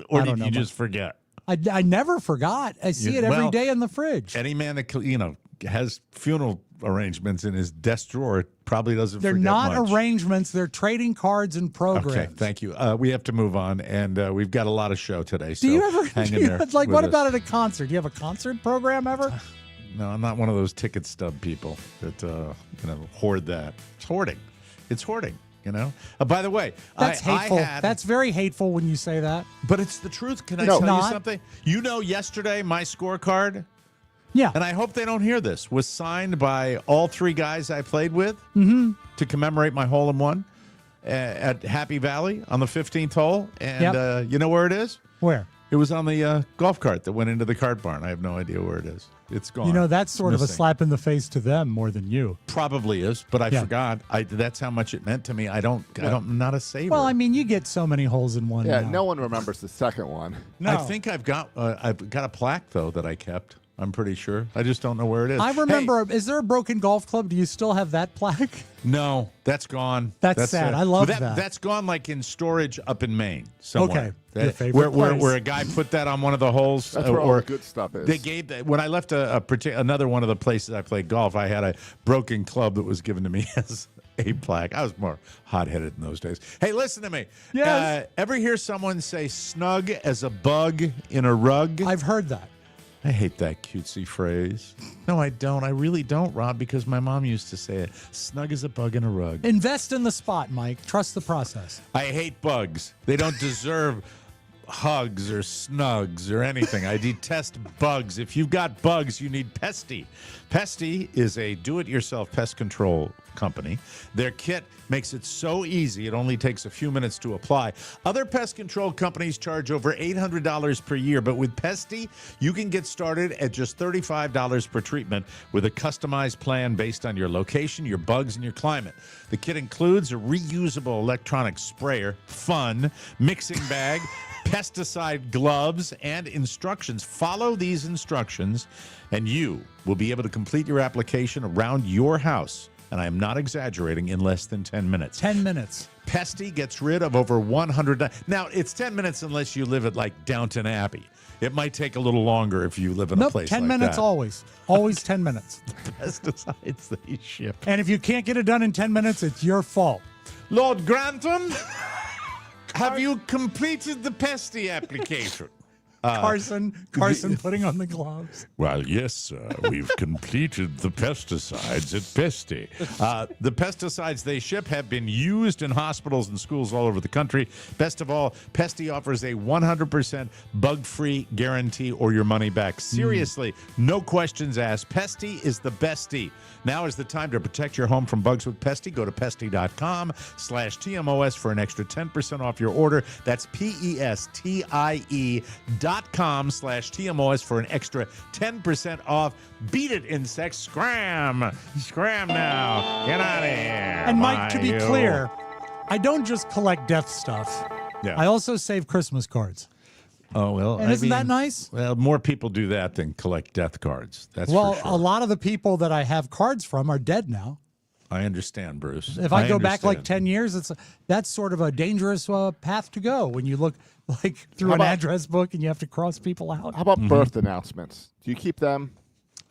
or I did don't know, you just forget? I never forgot. I see it every day in the fridge. Any man that has funeral arrangements in his desk drawer probably doesn't. They're forget not much. arrangements. They're trading cards and programs. Okay, thank you. We have to move on, and we've got a lot of show today. So Do you ever hang in there like? with What us. about at a concert? Do you have a concert program ever? No, I'm not one of those ticket stub people that hoard that. It's hoarding. It's hoarding. By the way, That's hateful. That's very hateful when you say that. But it's the truth. Can I No. tell Not. you something? Yesterday my scorecard, Yeah. and I hope they don't hear this, was signed by all three guys I played with to commemorate my hole-in-one at Happy Valley on the 15th hole. And you know where it is? Where? It was on the golf cart that went into the cart barn. I have no idea where it is. It's gone. That's sort of a Missing. slap in the face to them more than you. Probably is, but I Yeah. forgot. That's how much it meant to me. I'm not a saver. Well, I mean, you get so many holes in one. Yeah, now. no one remembers the second one. No. I think I've got a plaque though that I kept. I'm pretty sure. I just don't know where it is. I remember. Hey, Is there a broken golf club? Do you still have that plaque? no, that's gone. That's sad. I love that. That's gone like in storage up in Maine somewhere. Okay. Your favorite where place. a guy put that on one of the holes. That's where all the good stuff is. They gave when I left another one of the places I played golf. I had a broken club that was given to me as a plaque. I was more hot-headed in those days. Hey, listen to me. Yes. Ever hear someone say "snug as a bug in a rug"? I've heard that. I hate that cutesy phrase. No, I don't. I really don't, Rob, because my mom used to say it. Snug as a bug in a rug. Invest in the spot, Mike. Trust the process. I hate bugs. They don't deserve hugs or snugs or anything. I detest bugs. If you've got bugs, you need Pesty. Pesty is a do-it-yourself pest control company. Their kit makes it so easy, it only takes a few minutes to apply. Other pest control companies charge over $800 per year, but with Pesty, you can get started at just $35 per treatment with a customized plan based on your location, your bugs, and your climate. The kit includes a reusable electronic sprayer, fun, mixing bag, pesticide gloves, and instructions. Follow these instructions, and you will be able to complete your application around your house. And I am not exaggerating, in less than 10 minutes. 10 minutes. Pesty gets rid of over 100. Now, it's 10 minutes unless you live at like Downton Abbey. It might take a little longer if you live in a place 10 like minutes that. always. Always 10 minutes. Pesticides they ship. And if you can't get it done in 10 minutes, it's your fault. Lord Grantham, have you completed the Pesty application? Carson putting on the gloves. Well, yes, we've completed the pesticides at Pesty. The pesticides they ship have been used in hospitals and schools all over the country. Best of all, Pesty offers a 100% bug-free guarantee or your money back. Seriously, no questions asked. Pesty is the bestie. Now is the time to protect your home from bugs with Pesty. Go to pesty.com/TMOS for an extra 10% off your order. That's PESTIE.com/TMOS for an extra 10% off. Beat it, insects. Scram. Scram now. Get out of here. And Mike, to be clear, I don't just collect death stuff. Yeah. I also save Christmas cards. Oh, well. And isn't that nice? Well, more people do that than collect death cards. That's Well, for sure. a lot of the people that I have cards from are dead now. I understand, Bruce. If I go back like understand. 10 years, that's sort of a dangerous path to go when you look like through an address book and you have to cross people out. How about birth announcements? Do you keep them?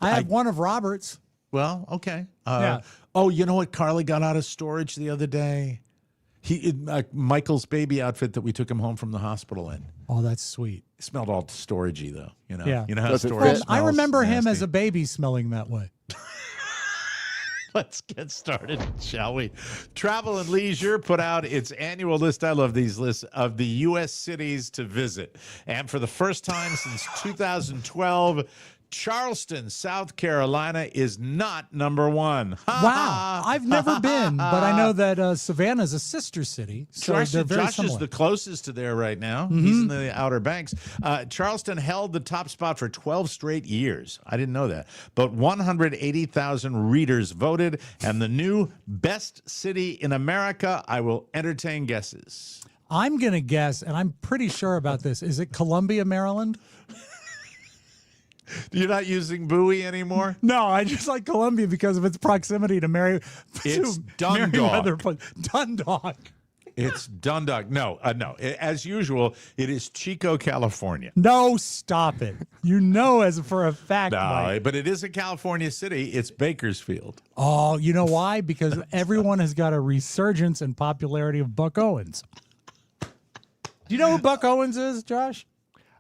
I have one of Robert's. Well, okay. Yeah. Oh, you know what? Carly got out of storage the other day. Michael's baby outfit that we took him home from the hospital in. Oh, that's sweet. It smelled all storagey, though. You know. Yeah. You know how Does it storage fit? smells? I remember him as Nasty. a baby smelling that way. Let's get started, shall we? Travel and Leisure put out its annual list. I love these lists of the U.S. cities to visit. And for the first time since 2012, Charleston, South Carolina is not number one. Wow. I've never been, but I know that Savannah's a sister city. So they're very Josh similar. is the closest to there right now. He's in the Outer Banks. Charleston held the top spot for 12 straight years. I didn't know that. But 180,000 readers voted, and the new best city in America. I will entertain guesses. I'm going to guess, and I'm pretty sure about this. Is it Columbia, Maryland? You're not using Bowie anymore? No, I just like Columbia because of its proximity to It's Dundalk. Dundalk. It's Dundalk. No. As usual, it is Chico, California. No, stop it. You know as for a fact, No, Mike. but it is a California city. It's Bakersfield. Oh, you know why? Because everyone has got a resurgence in popularity of Buck Owens. Do you know who Buck Owens is, Josh?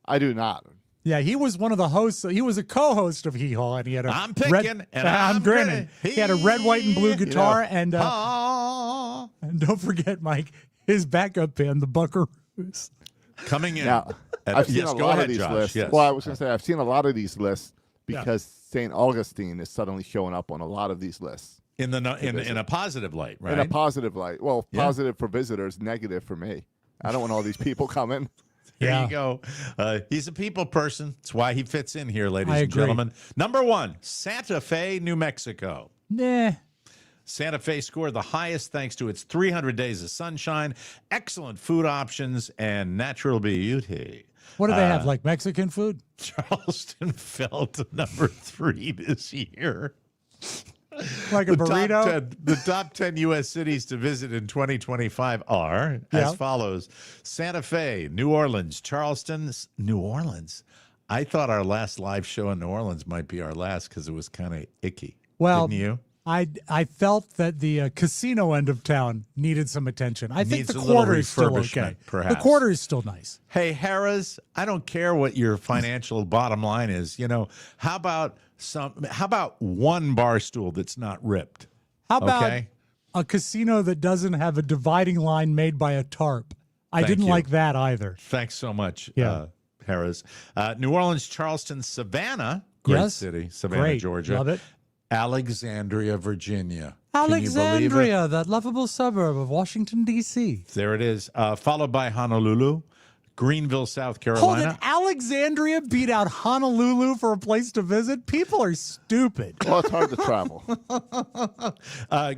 I do not. Yeah, he was one of the hosts. He was a co-host of Hee Haw, and he had a I'm picking, and I'm grinning. He had a red, white, and blue guitar, and Ah. don't forget, Mike, his backup band, the Buckaroos. Coming in. Now, I've seen yes, a go lot ahead, of these Josh. lists. Yes. Well, I was going to say I've seen a lot of these lists Yeah. because St. Augustine is suddenly showing up on a lot of these lists in a positive light, right? in a positive light. Well, Yeah. positive for visitors, negative for me. I don't want all these people coming. There Yeah. you go. He's a people person. That's why he fits in here, ladies I and agree. gentlemen. Number 1, Santa Fe, New Mexico. Nah. Santa Fe scored the highest thanks to its 300 days of sunshine, excellent food options, and natural beauty. What do they have, like Mexican food? Charleston fell to number 3 this year. Like a burrito? The top 10 U.S. cities to visit in 2025 are Yeah. as follows: Santa Fe, New Orleans, Charleston, New Orleans. I thought our last live show in New Orleans might be our last because it was kind of icky. Well, Didn't you? I felt that the casino end of town needed some attention. I think Needs the a little quarter is still refurbishment, okay. perhaps. The quarter is still nice. Hey, Harrah's, I don't care what your financial bottom line is. You know, how about one bar stool that's not ripped? How about Okay. a casino that doesn't have a dividing line made by a tarp? I Thank didn't you. like that either. Thanks so much, Yeah. Harrah's. New Orleans, Charleston, Savannah, great Yes. city, Savannah, Great. Georgia. Love it. Alexandria, Virginia. Can you believe it? Alexandria, that lovable suburb of Washington, D.C. There it is. Followed by Honolulu, Greenville, South Hold Carolina. it. Alexandria beat out Honolulu for a place to visit? People are stupid. Well, it's hard to travel.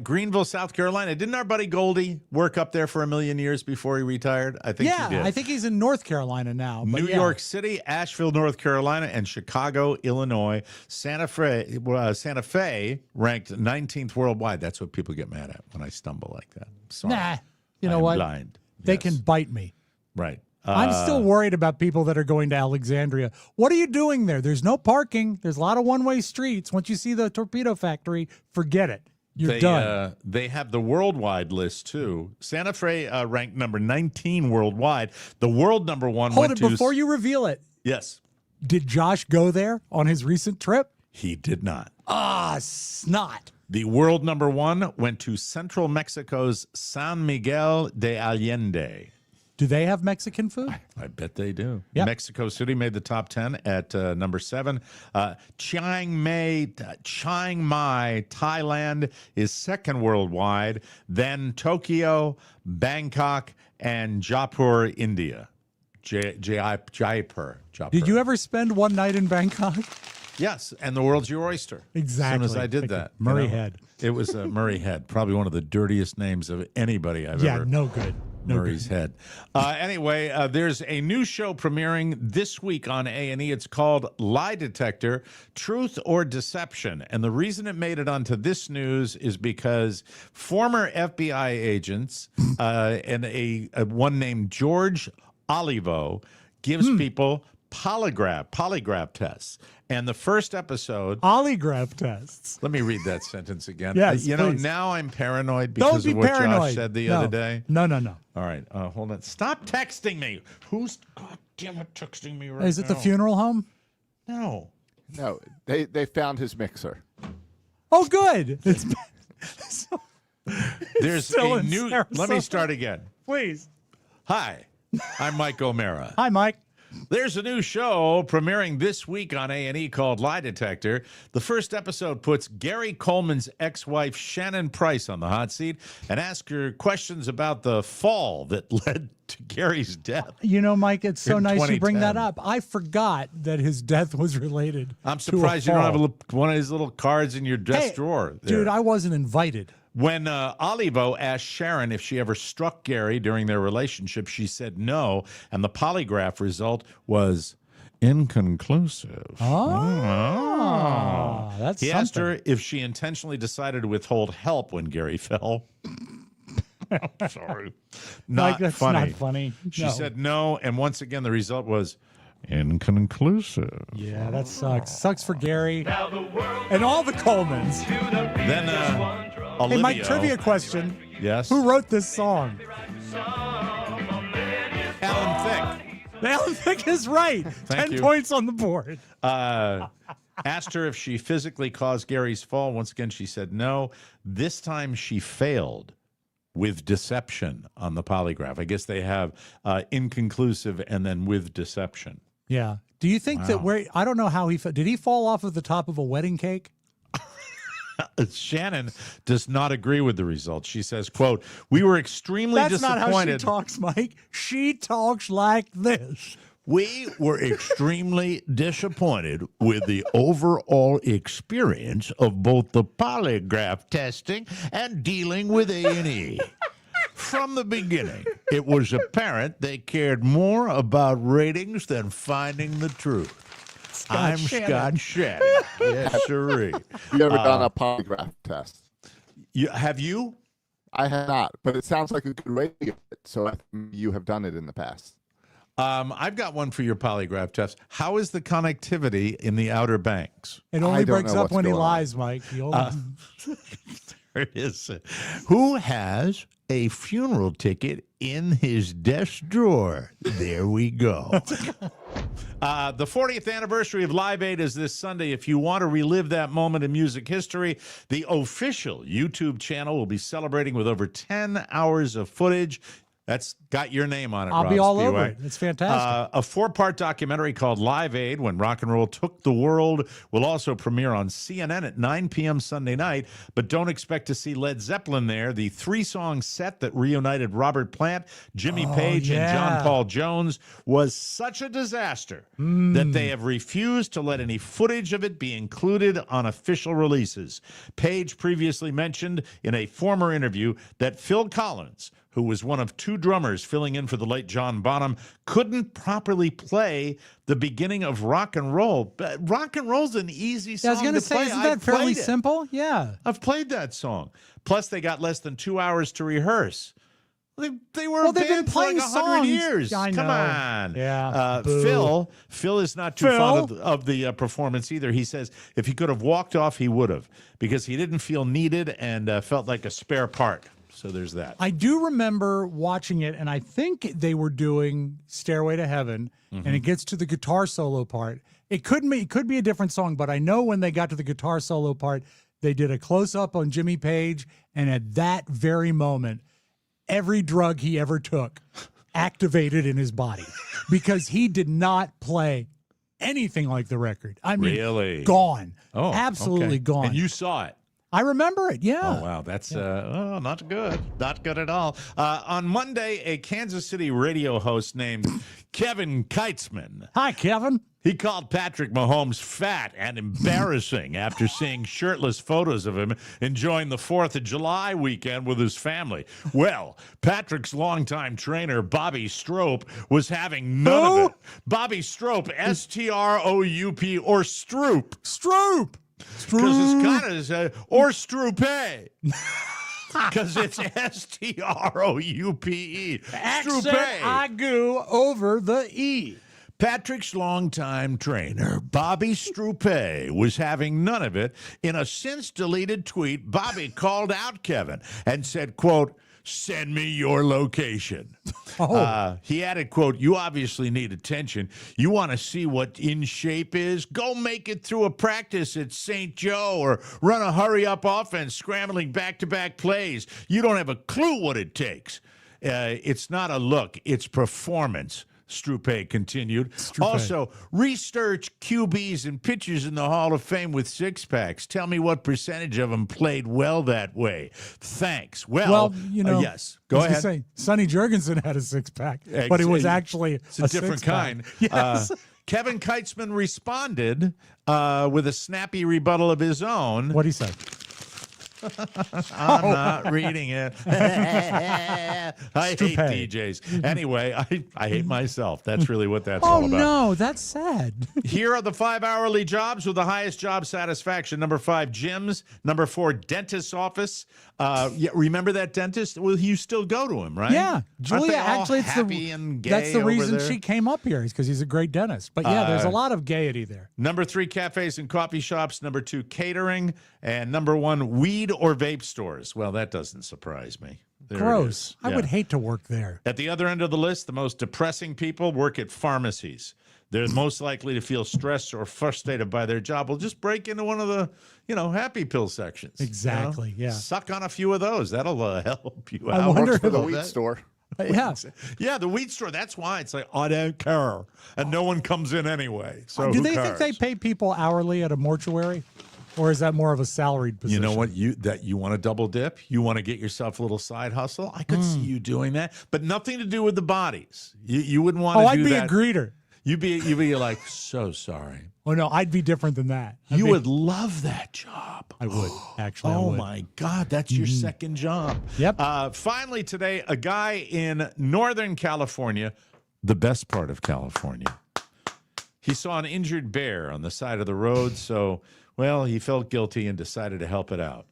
Greenville, South Carolina. Didn't our buddy Goldie work up there for a million years before he retired? I think he Yeah, did. I think he's in North Carolina now. But New yeah. York City, Asheville, North Carolina, and Chicago, Illinois. Santa Fe ranked 19th worldwide. That's what people get mad at when I stumble like that. Sorry. Nah, you know I'm what? blind. They Yes. can bite me. Right. I'm still worried about people that are going to Alexandria. What are you doing there? There's no parking. There's a lot of one-way streets. Once you see the torpedo factory, forget it. You're done. They have the worldwide list too. Santa Fe ranked number 19 worldwide. The world number 1 Hold went it to before you reveal it. Yes, Did Josh go there on his recent trip? he did not. Ah, snot. The world number 1 went to central Mexico's San Miguel de Allende. Do they have Mexican food? I bet they do. Yep. Mexico City made the top 10 at number 7. Chiang Mai, Thailand is second worldwide. Then Tokyo, Bangkok, and Jaipur, India. Jaipur. Did you ever spend one night in Bangkok? Yes, and the world's your oyster. Exactly. As soon as I did Thank you. that. Murray Head. It was Murray Head, probably one of the dirtiest names of anybody I've Yeah, ever no good. No Murray's Head. Anyway, there's a new show premiering this week on A&E. It's called Lie Detector, Truth or Deception. And the reason it made it onto this news is because former FBI agents and a one named George Olivo gives people polygraph tests. And the first episode... Polygraph tests. Let me read that sentence again. Yes, you know, please. now I'm paranoid Don't because be of what paranoid. Josh said the No. other day. No. All right, hold on. Stop texting me. Who's goddamn it texting me right Is it the now? funeral home? No. No, they found his mixer. Oh, good. It's There's Still a in new. Let me Sarasota. start again. please. Hi, I'm Mike O'Mara. Hi, Mike. There's a new show premiering this week on A&E called Lie Detector. The first episode puts Gary Coleman's ex-wife Shannon Price on the hot seat and asks her questions about the fall that led to Gary's death. You know, Mike, it's so In nice you bring that 2010. up. I forgot that his death was related. I'm to a surprised you don't have fall. one of his little cards in your desk Hey, drawer. there. Dude, I wasn't invited. When Olivo asked Sharon if she ever struck Gary during their relationship, she said no, and the polygraph result was inconclusive. Oh, that's He asked something. her if she intentionally decided to withhold help when Gary fell. Sorry. Like, Not that's funny. not funny. She No. said no, and once again, the result was inconclusive. Yeah, that sucks. Sucks for Gary and all the Colemans. Then Olivia. Hey, Mike, trivia question. Yes. Who wrote this song? Alan Thicke. Alan Thicke is right. 10 you. points on the board. Asked her if she physically caused Gary's fall. Once again, she said no. This time she failed with deception on the polygraph. I guess they have inconclusive and then with deception. Yeah. Do you think that I don't know how did he fall off of the top of a wedding cake? Shannon does not agree with the results. She says, quote, we were extremely That's not how she disappointed. talks, Mike. She talks like this. We were extremely disappointed with the overall experience of both the polygraph testing and dealing with A&E. From the beginning, it was apparent they cared more about ratings than finding the truth. I'm Scott Shannon. Yes, sirree. You ever done a polygraph test? Have you? I have not, but it sounds like a good way to get it. So you have done it in the past. I've got one for your polygraph test. How is the connectivity in the Outer Banks? It I only don't breaks know up what's when he going on. lies, Mike. He only- There it is. Who has a funeral ticket in his desk drawer? There we go. The 40th anniversary of Live Aid is this Sunday. If you want to relive that moment in music history, the official YouTube channel will be celebrating with over 10 hours of footage. That's got your name on it, I'll Rob be all Spiewak. over it. It's fantastic. A 4-part documentary called Live Aid, When Rock and Roll Took the World, will also premiere on CNN at 9 p.m. Sunday night. But don't expect to see Led Zeppelin there. The 3-song set that reunited Robert Plant, Jimmy Page, and John Paul Jones was such a disaster that they have refused to let any footage of it be included on official releases. Page previously mentioned in a former interview that Phil Collins, who was one of 2 drummers filling in for the late John Bonham, couldn't properly play the beginning of Rock and Roll. But Rock and Roll's an easy song I was going to to say, play. isn't I've that fairly played it. simple? Yeah. I've played that song. Plus, they got less than 2 hours to rehearse. They were Well, a they've been band for like playing 100 songs. years. I Come know. on. Yeah. Boo. Phil is not too fond of the performance either. He says if he could have walked off, he would have, because he didn't feel needed and felt like a spare part. So there's that. I do remember watching it, and I think they were doing Stairway to Heaven, and it gets to the guitar solo part. It could be a different song, but I know when they got to the guitar solo part, they did a close-up on Jimmy Page, and at that very moment, every drug he ever took activated in his body because he did not play anything like the record. I mean, Really? gone. Oh, absolutely okay. gone. And you saw it. I remember it, yeah. Oh, wow. That's not good. Not good at all. On Monday, a Kansas City radio host named Kevin Keitzman. Hi, Kevin. He called Patrick Mahomes fat and embarrassing after seeing shirtless photos of him enjoying the 4th of July weekend with his family. Well, Patrick's longtime trainer, Bobby Stroop, was having none of it. Bobby Stroop, S-T-R-O-U-P, or Stroop. Stroop. Because it's kind of, or Stroopé. Because it's S-T-R-O-U-P-E. Accent Stroopé. agu over the E. Patrick's longtime trainer, Bobby Stroopé, was having none of it. In a since-deleted tweet, Bobby called out Kevin and said, quote, send me your location. He added, quote, you obviously need attention. You want to see what in shape is? Go make it through a practice at St. Joe or run a hurry-up offense scrambling back-to-back plays. You don't have a clue what it takes. It's not a look, it's performance. Stroopé continued. Also, research QBs and pitchers in the Hall of Fame with six-packs. Tell me what percentage of them played well that way. Thanks. Well, you know, yes. Go ahead. Say, Sonny Jurgensen had a six-pack, but it was actually it's a different six-pack. kind. Yes. Kevin Keitzman responded with a snappy rebuttal of his own. What'd he say? I'm not reading it. I hate DJs. Anyway, I hate myself. That's really what that's all Oh, about. no, that's sad. Here are the 5 hourly jobs with the highest job satisfaction. Number 5, gyms. Number 4, dentist's office. Yeah, remember that dentist? Well, you still go to him, right? Yeah, Aren't Julia. they all Actually, happy and gay that's the over reason there? she came up here is because he's a great dentist. But yeah, there's a lot of gaiety there. Number 3, cafes and coffee shops. Number 2, catering. And number 1, weed or vape stores. Well, that doesn't surprise me. There it Gross. is. I Yeah. would hate to work there. At the other end of the list, the most depressing people work at pharmacies. They're most likely to feel stressed or frustrated by their job. Well, just break into one of the, happy pill sections. Exactly, yeah. Suck on a few of those. That'll help you I out. wonder Works for the if- weed store. Yeah. Yeah, the weed store. That's why it's like, I don't care. And no one comes in anyway. So Do who they cares? think they pay people hourly at a mortuary? Or is that more of a salaried position? You know what? You want to double dip? You want to get yourself a little side hustle? I could see you doing that, but nothing to do with the bodies. You wouldn't want to do I'd be that. a greeter. You'd be like, so sorry. Oh, no, I'd be different than that. You would love that job. I would, actually. I Oh would. my God, that's your second job. Yep. Finally today, a guy in Northern California, the best part of California, he saw an injured bear on the side of the road. So, well, he felt guilty and decided to help it out.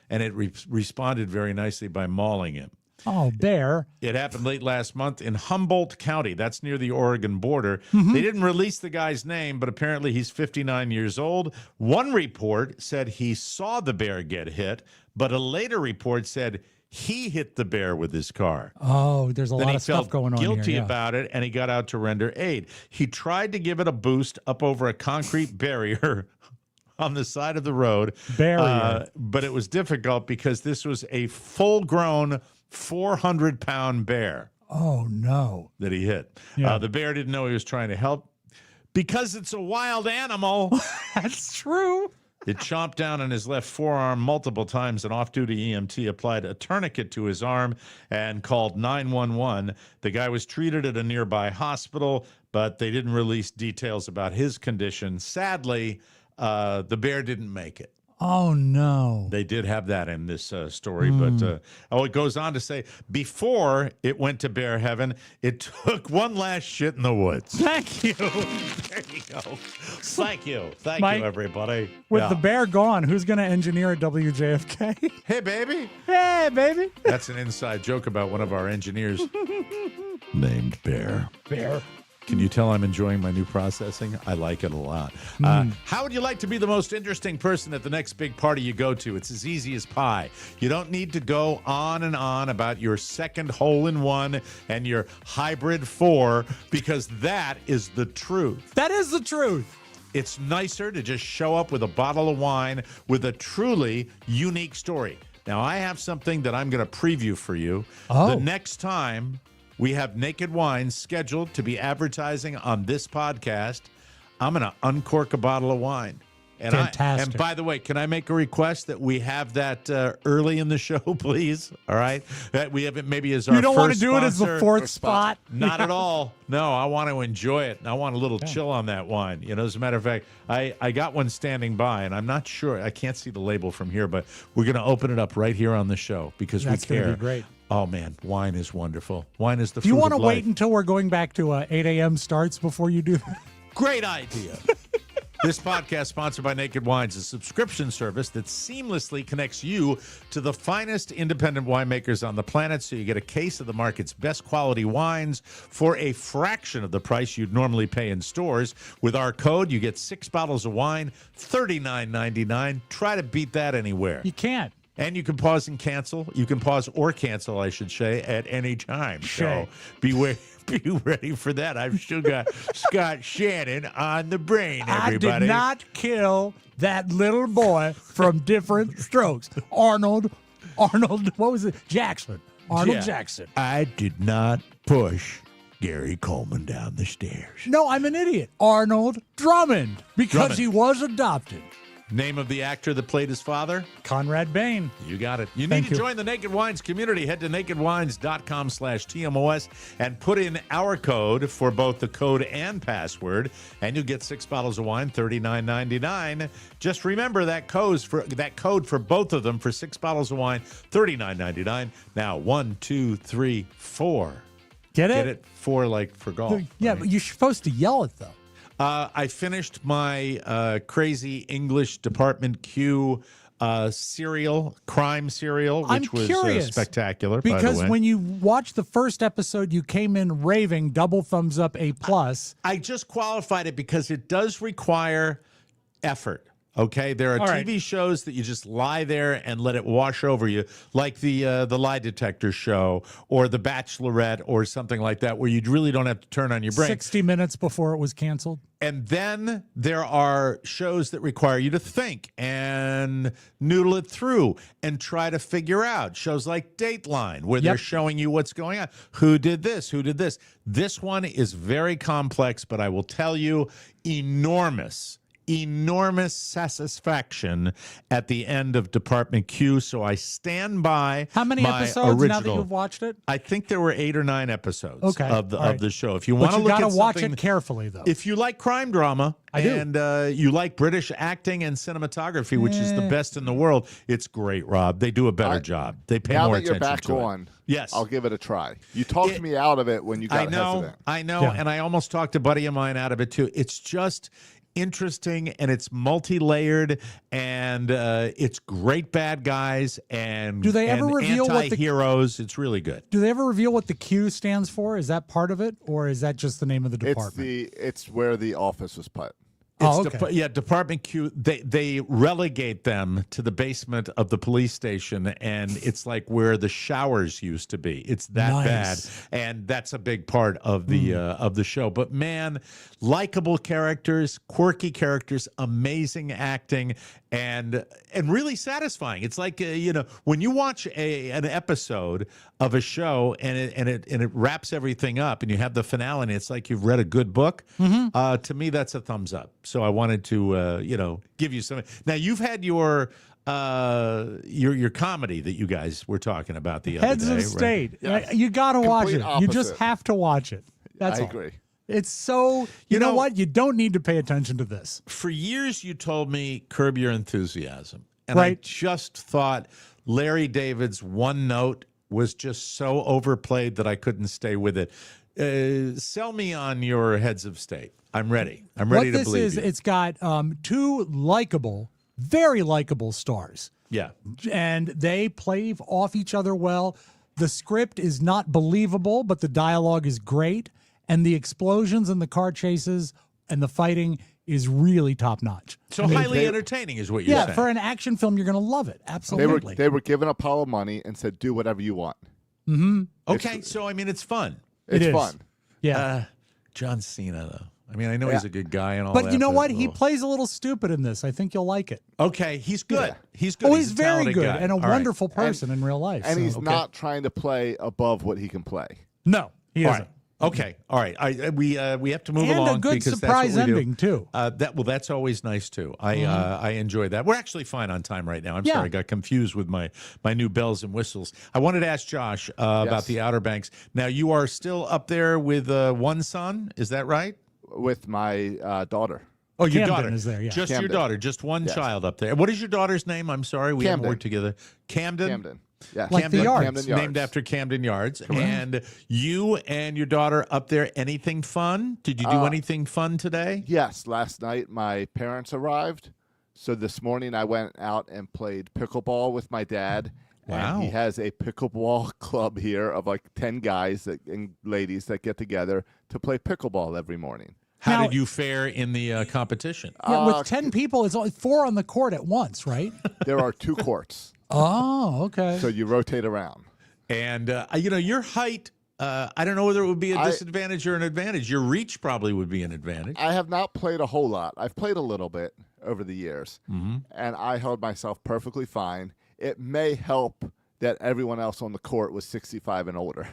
And it responded very nicely by mauling him. Oh, bear. It happened late last month in Humboldt County. That's near the Oregon border. They didn't release the guy's name, but apparently he's 59 years old. One report said he saw the bear get hit, but a later report said he hit the bear with his car. Oh, there's a Then lot he of stuff felt going on guilty here. Yeah. about it, and he got out to render aid. He tried to give it a boost up over a concrete barrier on the side of the road. Barrier. But it was difficult because this was a full-grown 400-pound bear Oh, no. that he hit. Yeah. The bear didn't know he was trying to help because it's a wild animal. That's true. It chomped down on his left forearm multiple times. An off-duty EMT applied a tourniquet to his arm and called 911. The guy was treated at a nearby hospital, but they didn't release details about his condition. Sadly, the bear didn't make it. Oh, no. They did have that in this story, but it goes on to say, before it went to bear heaven, it took one last shit in the woods. Thank you. There you go. Thank you. Thank Mike, you, everybody. With Yeah. the bear gone, who's going to engineer a WJFK? Hey, baby. Hey, baby. That's an inside joke about one of our engineers named Bear. Bear. Can you tell I'm enjoying my new processing? I like it a lot. How would you like to be the most interesting person at the next big party you go to? It's as easy as pie. You don't need to go on and on about your second hole-in-one and your hybrid 4 because that is the truth. That is the truth. It's nicer to just show up with a bottle of wine with a truly unique story. Now, I have something that I'm going to preview for you. Oh. The next time we have Naked Wine scheduled to be advertising on this podcast, I'm going to uncork a bottle of wine. And Fantastic. And by the way, can I make a request that we have that early in the show, please? All right? That we have it maybe as our You don't want to first do it as the sponsor. fourth spot? Not at all. No, I want to enjoy it. I want a little chill on that wine. As a matter of fact, I got one standing by, and I'm not sure. I can't see the label from here, but we're going to open it up right here on the show because That's we care. gonna be great. Oh, man, wine is wonderful. Wine is the Do you fruit want to of wait life. until we're going back to 8 a.m. starts before you do that? Great idea. This podcast sponsored by Naked Wines, a subscription service that seamlessly connects you to the finest independent winemakers on the planet so you get a case of the market's best quality wines for a fraction of the price you'd normally pay in stores. With our code, you get 6 bottles of wine, $39.99. Try to beat that anywhere. You can't. And you can pause and cancel. You can pause or cancel, I should say, at any time. So be ready for that. I've still got Scott Shannon on the brain, everybody. I did not kill that little boy from Different Strokes. Arnold, what was it? Jackson. Arnold Yeah. Jackson. I did not push Gary Coleman down the stairs. No, I'm an idiot. Arnold Drummond, because Drummond. he was adopted. Name of the actor that played his father? Conrad Bain. You got it. You Thank need to you. join the Naked Wines community. Head to nakedwines.com/TMOS and put in our code for both the code and password, and you'll get 6 bottles of wine, $39.99. Just remember that code for both of them for 6 bottles of wine, $39.99. Now, 1, 2, 3, 4. Get Get it? 4 like for golf. Yeah, right? but you're supposed to yell it, though. I finished my crazy English Department Q crime serial, which I'm was curious, spectacular. By Because the way. when you watched the first episode, you came in raving, double thumbs up, A+. I just qualified it because it does require effort. Okay, there are All TV right. shows that you just lie there and let it wash over you, like the lie detector show or the Bachelorette or something like that, where you really don't have to turn on your brain. 60 minutes before it was canceled. And then there are shows that require you to think and noodle it through and try to figure out. Shows like Dateline, where they're showing you what's going on. Who did this? Who did this? This one is very complex, but I will tell you, enormous satisfaction at the end of Department Q. So I stand by How many my episodes original. now that you've watched it? I think there were 8 or 9 episodes Okay, of all right. the show. If you want But to you look got at to watch something, it carefully, though. if you like crime drama I do. and you like British acting and cinematography, which is the best in the world, it's great, Rob. They do a better job. They pay Now more that you're attention back to on, it. Yes. I'll give it a try. You talked me out of it when you got hesitant. I know, Yeah. and I almost talked a buddy of mine out of it too. It's just interesting and it's multi-layered and it's great bad guys and Do they ever reveal what the- anti-heroes. It's really good. Do they ever reveal what the Q stands for? Is that part of it, or is that just the name of the department? It's where the office was put. Oh, It's okay. Department Q. They relegate them to the basement of the police station, and it's like where the showers used to be. It's that Nice. bad, and that's a big part of the show. But man, likable characters, quirky characters, amazing acting, and really satisfying. It's like when you watch an episode of a show and it wraps everything up, and you have the finale, and it's like you've read a good book. To me, that's a thumbs up. So I wanted to give you some. Now you've had your comedy that you guys were talking about the other Heads day. of right? State. Yes. You got to watch it. Complete You just opposite. have to watch it. That's I all. agree. It's so, you You know know- what? You don't need to pay attention to this. For years, you told me Curb Your Enthusiasm, and I Right. just thought Larry David's one note was just so overplayed that I couldn't stay with it. Sell me on your Heads of State. I'm ready. I'm ready What to believe this is, you. it's got 2 likable, very likable stars. Yeah. And they play off each other well. The script is not believable, but the dialogue is great. And the explosions and the car chases and the fighting is really top notch. So highly entertaining is what you're Yeah, saying. for an action film, you're going to love it. They Absolutely. were given Apollo money and said, "Do whatever you want." Okay, so I mean, it's fun. It's is. fun. Yeah. John Cena, though. I mean, I know he's a good guy and all But that. you know what? He plays a little stupid in this. I think you'll like it. Okay, he's good. Yeah. He's good. Oh, he's a very talented good guy. and a All right. wonderful person in real life. And so- he's not trying to play above what he can play. No, he All isn't. right. Okay. All right. We have to move And along a good because surprise that's what we ending, do. too. That's always nice too. I enjoy that. We're actually fine on time right now. I'm Yeah. sorry, I got confused with my new bells and whistles. I wanted to ask Josh about the Outer Banks. Now you are still up there with one son. Is that right? With my daughter. Oh, your Camden daughter is there, yeah. Just your Camden. daughter, just one Yes. child up there. What is your daughter's name? I'm sorry, we haven't Camden. worked together. Camden. Camden. Yeah. Like the Camden, yards. Camden Yards. Named after Camden Yards. And you and your daughter up there, anything fun? Did you do anything fun today? Yes. Last night my parents arrived, so this morning I went out and played pickleball with my dad. Wow. And he has a pickleball club here of like 10 guys and ladies that get together to play pickleball every morning. How Now- did you fare in the competition? Yeah, with 10 people, it's only 4 on the court at once, right? There are 2 courts, Oh, okay. so you rotate around. And, your height, I don't know whether it would be a I- disadvantage or an advantage. Your reach probably would be an advantage. I have not played a whole lot. I've played a little bit over the years, and I held myself perfectly fine. It may help that everyone else on the court was 65 and older.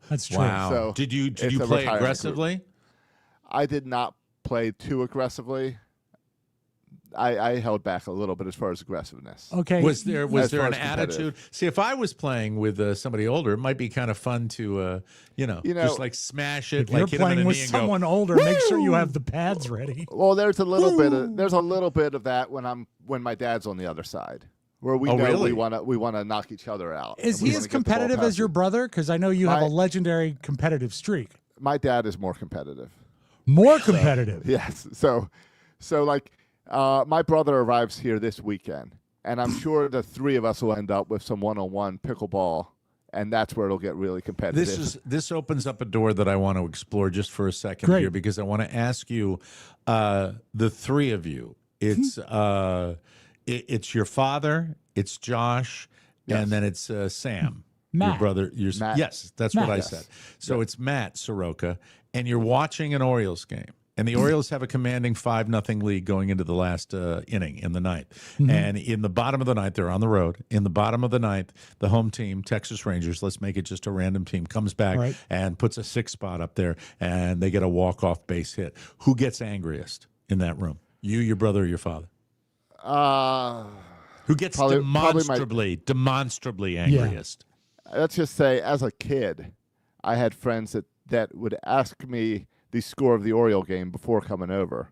That's true. Wow. So did you it's play a retirement aggressively? I did not play too aggressively. I held back a little bit as far as aggressiveness. Okay. Was there As far an as competitive. attitude? See, if I was playing with somebody older, it might be kind of fun to, just like smash it, If you're like hit 'em in playing the with knee and someone go, older, make sure you have the pads ready. Well, there's a little bit of that when my dad's on the other side, where we know really? we wanna knock each other out. Is and we he wanna as get the ball competitive past as your him. brother? Because I know you have a My- legendary competitive streak. My dad is more competitive. More competitive. Yes. So like my brother arrives here this weekend, and I'm sure the three of us will end up with some one-on-one pickleball, and that's where it'll get really competitive. This opens up a door that I want to explore just for a second Great. here, because I want to ask you, the three of you. It's it's your father, it's Josh, and then it's Sam, Matt. your brother. Matt. Yes, that's Matt. what I Yes. said. So it's Matt Soroka, and you're watching an Orioles game. And the Orioles have a commanding 5-0 lead going into the last inning in the ninth. Mm-hmm. And in the bottom of the ninth, they're on the road. In the bottom of the ninth, the home team, Texas Rangers, let's make it just a random team, comes back Right. and puts a 6 spot up there, and they get a walk-off base hit. Who gets angriest in that room? You, your brother, or your father? Who gets Probably demonstrably angriest? Let's just say, as a kid, I had friends that would ask me the score of the Oriole game before coming over,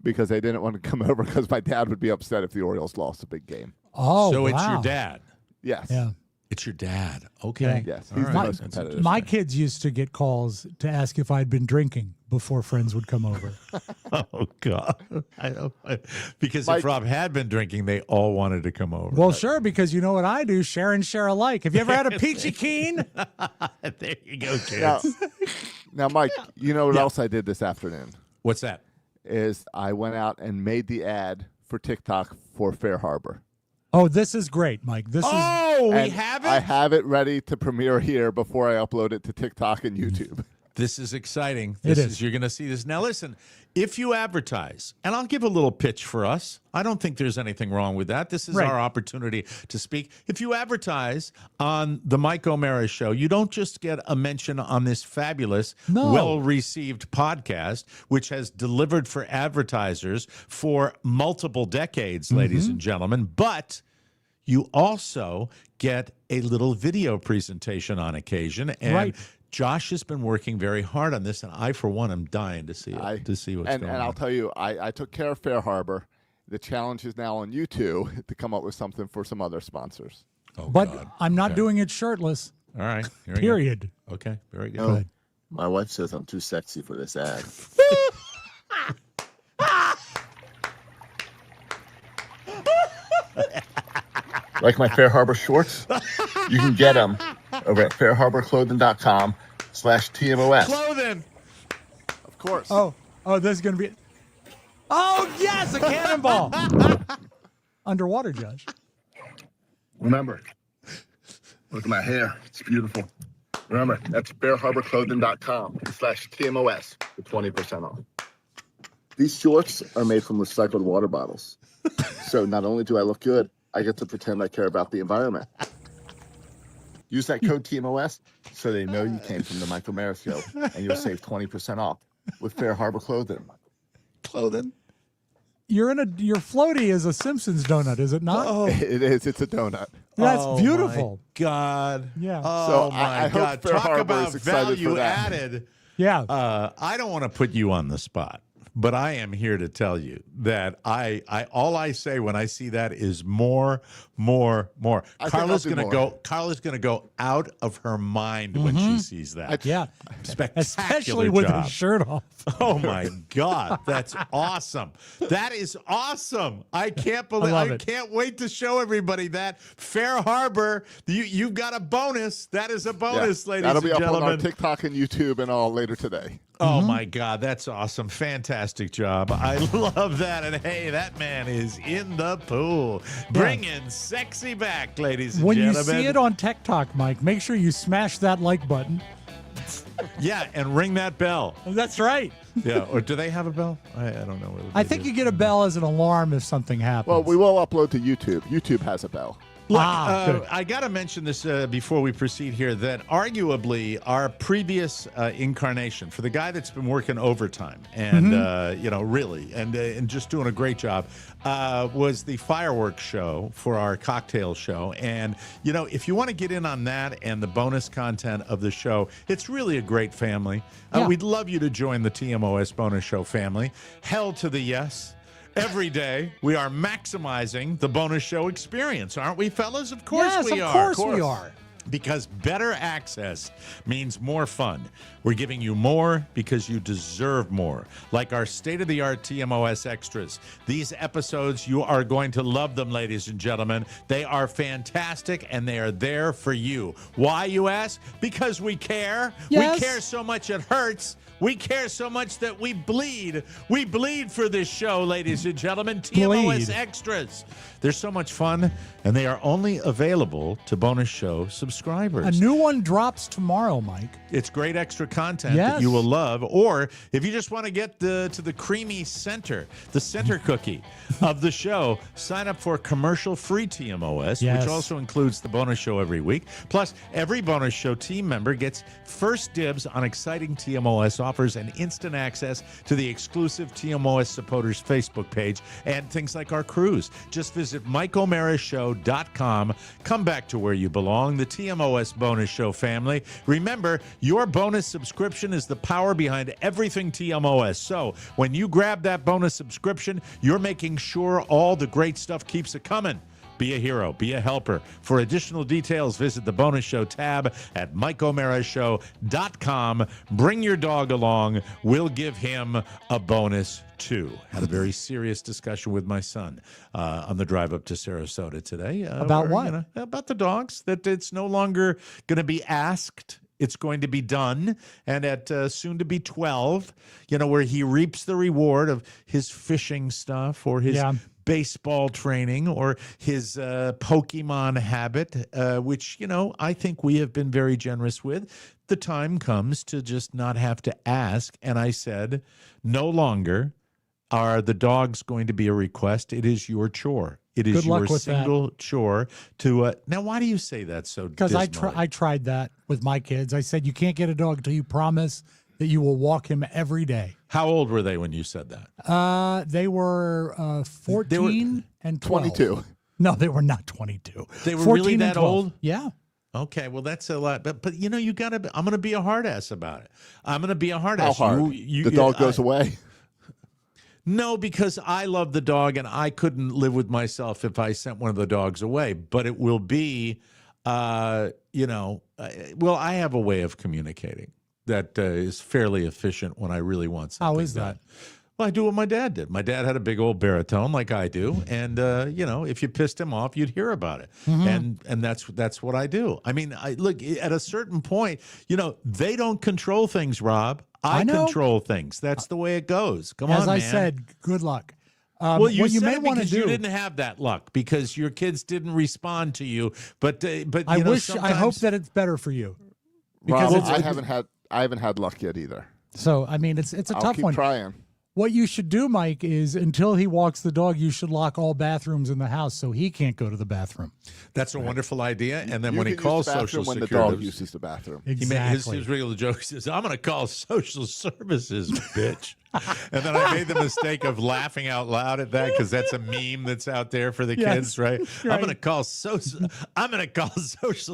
because they didn't want to come over because my dad would be upset if the Orioles lost a big game. Oh, So wow. it's your dad. Yes. Yeah. It's your dad. Okay. Yes. All He's the right. most That's competitive. My kids used to get calls to ask if I'd been drinking before friends would come over. Oh God! Because Mike- if Rob had been drinking, they all wanted to come over. Well, sure, because you know what I do, share and share alike. Have you ever had a peachy keen? there you go, kids. Now, now, Mike, you know what else I did this afternoon? What's that? Is I went out and made the ad for TikTok for Fair Harbor. Oh, this is great, Mike. This is Oh, we And have it. I have it ready to premiere here before I upload it to TikTok and YouTube. This is exciting. It This is. You're going to see this. Now, listen, if you advertise, and I'll give a little pitch for us. I don't think there's anything wrong with that. This is Right. our opportunity to speak. If you advertise on the Mike O'Mara Show, you don't just get a mention on this fabulous, No. well-received podcast, which has delivered for advertisers for multiple decades, ladies and gentlemen, but you also get a little video presentation on occasion. And Right. Josh has been working very hard on this, and I, for one, am dying to see it, to see what's and going I'll on. tell you, I took care of Fair Harbor. The challenge is now on you two to come up with something for some other sponsors. Oh, but God. I'm not doing it shirtless. All right. Here we Period. go. Okay. Very good. No, my wife says I'm too sexy for this ad. Like my Fair Harbor shorts? You can get them over at fairharborclothing.com/TMOS. Clothing. Of course. Oh, this is going to be. Oh, yes, a cannonball. Underwater, Josh. Remember, look at my hair. It's beautiful. Remember, that's fairharborclothing.com/TMOS for 20% off. These shorts are made from recycled water bottles. So not only do I look good, I get to pretend I care about the environment. Use that code TMOS so they know you came from the Mike O'Mara Show, and you'll save 20% off with Fair Harbor Clothing. Clothing. Your floaty is a Simpsons donut, is it not? Oh, It is. It's a donut. That's oh, beautiful. My God. Yeah. Oh, So my I hope God. Fair Talk Harbor about is excited for value that. added. Yeah. I don't want to put you on the spot, but I am here to tell you that I all I say when I see that is more. I think Carla's I'll do gonna more. go. Carla's gonna go out of her mind when she sees that. yeah. Spectacular Especially with job. her shirt off. Oh my God, that's awesome! That is awesome! I can't believe. love I it. can't wait to show everybody that Fair Harbor. You've got a bonus. That is a bonus, ladies That'll and be up gentlemen. on our TikTok and YouTube and all later today. Oh my God, that's awesome. Fantastic job. I love that. And hey, that man is in the pool. Bringing sexy back, ladies and When you gentlemen. see it on TikTok, Mike, make sure you smash that like button. Yeah, and ring that bell. That's right. Yeah, or do they have a bell? I don't know. Whether I they think do. you get a bell as an alarm if something happens. Well, we will upload to YouTube. YouTube has a bell. Look, good. I got to mention this before we proceed here, that arguably our previous incarnation, for the guy that's been working overtime and, really, and just doing a great job, was the fireworks show for our cocktail show. And, if you want to get in on that and the bonus content of the show, it's really a great family. We'd love you to join the TMOS bonus show family. Hell to the yes. Every day, we are maximizing the bonus show experience, aren't we, fellas? Of course we are. Of course we are. Because better access means more fun. We're giving you more because you deserve more. Like our state-of-the-art TMOS extras. These episodes, you are going to love them, ladies and gentlemen. They are fantastic, and they are there for you. Why, you ask? Because we care. Yes. We care so much it hurts. We care so much that we bleed. We bleed for this show, ladies and gentlemen. TMOS extras. They're so much fun, and they are only available to bonus show subscribers. A new one drops tomorrow, Mike. It's great extra content that you will love. Or if you just want to get to the creamy center, the center cookie of the show, sign up for commercial-free TMOS, which also includes the bonus show every week. Plus, every bonus show team member gets first dibs on exciting TMOS offers and instant access to the exclusive TMOS supporters Facebook page and things like our cruise. Just visit MikeO'MaraShow.com. Come back to where you belong, the TMOS bonus show family. Remember, your bonus subscription is the power behind everything TMOS. So when you grab that bonus subscription, you're making sure all the great stuff keeps it coming. Be a hero. Be a helper. For additional details, visit the bonus show tab at MikeO'MaraShow.com. Bring your dog along. We'll give him a bonus, too. Had a very serious discussion with my son on the drive up to Sarasota today. About what? About the dogs, that it's no longer going to be asked. It's going to be done. And at soon to be 12, where he reaps the reward of his fishing stuff or his baseball training or his Pokemon habit, which, I think we have been very generous with. The time comes to just not have to ask. And I said, no longer are the dogs going to be a request. It is your chore. It is your single chore to. Now, why do you say that so dismally? Because I tried that with my kids. I said, you can't get a dog until you promise that you will walk him every day. How old were they when you said that? They were 14 and 12. 22. No, they were not 22. They were really that old? Yeah. Okay, well, that's a lot. But you got to, I'm going to be a hard ass about it. I'm going to be a hard ass. How hard? The dog goes away? No, because I love the dog, and I couldn't live with myself if I sent one of the dogs away. But it will be, well, I have a way of communicating that is fairly efficient when I really want something. How is that? done. Well, I do what my dad did. My dad had a big old baritone like I do, and if you pissed him off, you'd hear about it, and that's what I do. I mean, look, at a certain point, they don't control things, Rob. I control things. That's the way it goes. Come on, man. As I said, good luck. Well, you said may it want to because do. you didn't have that luck because your kids didn't respond to you. But I hope that it's better for you. Because Rob, I haven't had luck yet either. So I mean, it's a tough one. I'll keep trying. What you should do, Mike, is until he walks the dog, you should lock all bathrooms in the house so he can't go to the bathroom. That's a wonderful idea. And then You when he can calls use the social bathroom security, when the dog uses the bathroom. Exactly. his regular joke is, "I'm going to call social services, bitch." And then I made the mistake of laughing out loud at that because that's a meme that's out there for the kids, right? I'm going to call social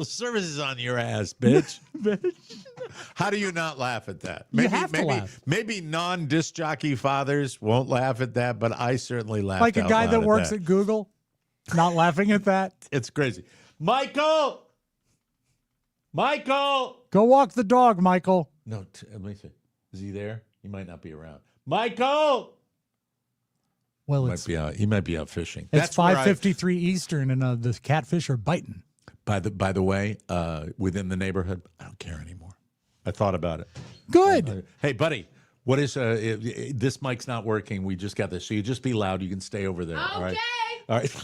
services on your ass, bitch. How do you not laugh at that? You have to laugh. Maybe non-disc jockey fathers won't laugh at that, but I certainly laugh. Like a guy that works at Google, not laughing at that. It's crazy. Michael, Go walk the dog, Michael. No, let me see. Is he there? He might not be around. Michael. Well, He might be out fishing. It's 5:53 Eastern, and the catfish are biting. By the way, within the neighborhood, I don't care anymore. I thought about it. Good. Hey, buddy, what is this mic's not working? We just got this. So you just be loud. You can stay over there. Okay. All right. All right.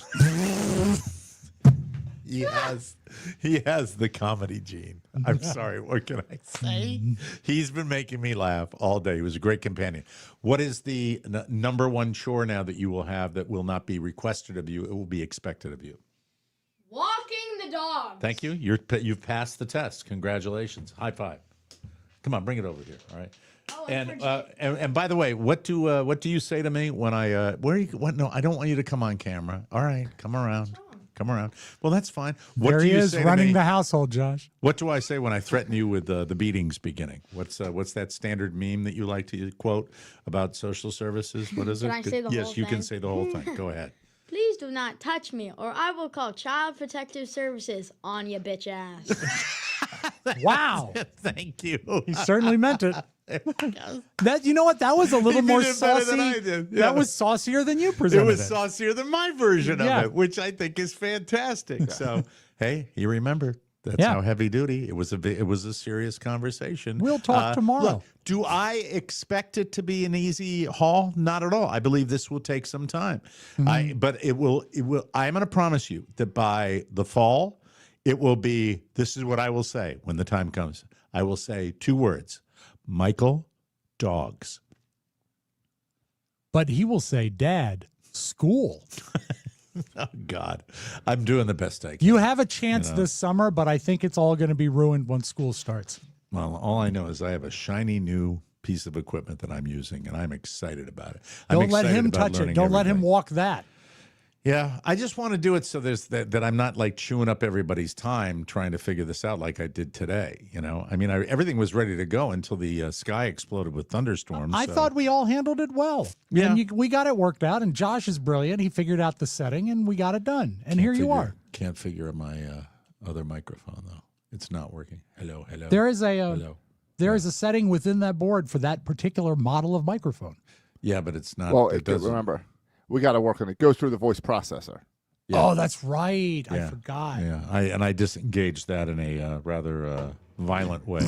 He has the comedy gene. I'm sorry. What can I say? He's been making me laugh all day. He was a great companion. What is the number one chore now that you will have that will not be requested of you? It will be expected of you. Walk Thank you. You've passed the test. Congratulations. High five. Come on, bring it over here. All right. And by the way, what do you say to me when I where are you? What? No, I don't want you to come on camera. All right, come around. Come around. Well, that's fine. What There do he you is say running to me? the household, Josh. What do I say when I threaten you with the beatings beginning? What's that standard meme that you like to quote about social services? What is it? Can I say the yes, whole you can thing? say the whole thing. Go ahead. Please do not touch me, or I will call Child Protective Services on your bitch ass. Wow. Thank you. He certainly meant it. That you know what? That was a little more did it better saucy. than I did. Yeah. That was saucier than you It presented was saucier than my version Yeah. of it, which I think is fantastic. So, hey, you remember that's Yeah. how heavy duty. It was a serious conversation. We'll talk tomorrow. Look, do I expect it to be an easy haul? Not at all. I believe this will take some time. But it will. I'm going to promise you that by the fall, it will be. This is what I will say when the time comes. I will say 2 words: Michael, dogs. But he will say, Dad, school. Oh, God. I'm doing the best I can. You have a chance this summer, but I think it's all going to be ruined once school starts. Well, all I know is I have a shiny new piece of equipment that I'm using, and I'm excited about it. I'm Don't let excited him about touch it. learning Don't let him everything. walk that. Yeah, I just want to do it so there's that I'm not like chewing up everybody's time trying to figure this out like I did today. You know, I mean, everything was ready to go until the sky exploded with thunderstorms. I so- thought we all handled it well. Yeah. And we got it worked out, and Josh is brilliant. He figured out the setting, and we got it done. And here you are. Can't figure my other microphone though. It's not working. Hello. There is a Hello. there is a setting within that board for that particular model of microphone. Yeah, but it's not. Well, it doesn't. remember, we got to work on it. It goes through the voice processor. Yeah. Oh, that's right. I Yeah. forgot. Yeah, I disengaged that in a rather violent way.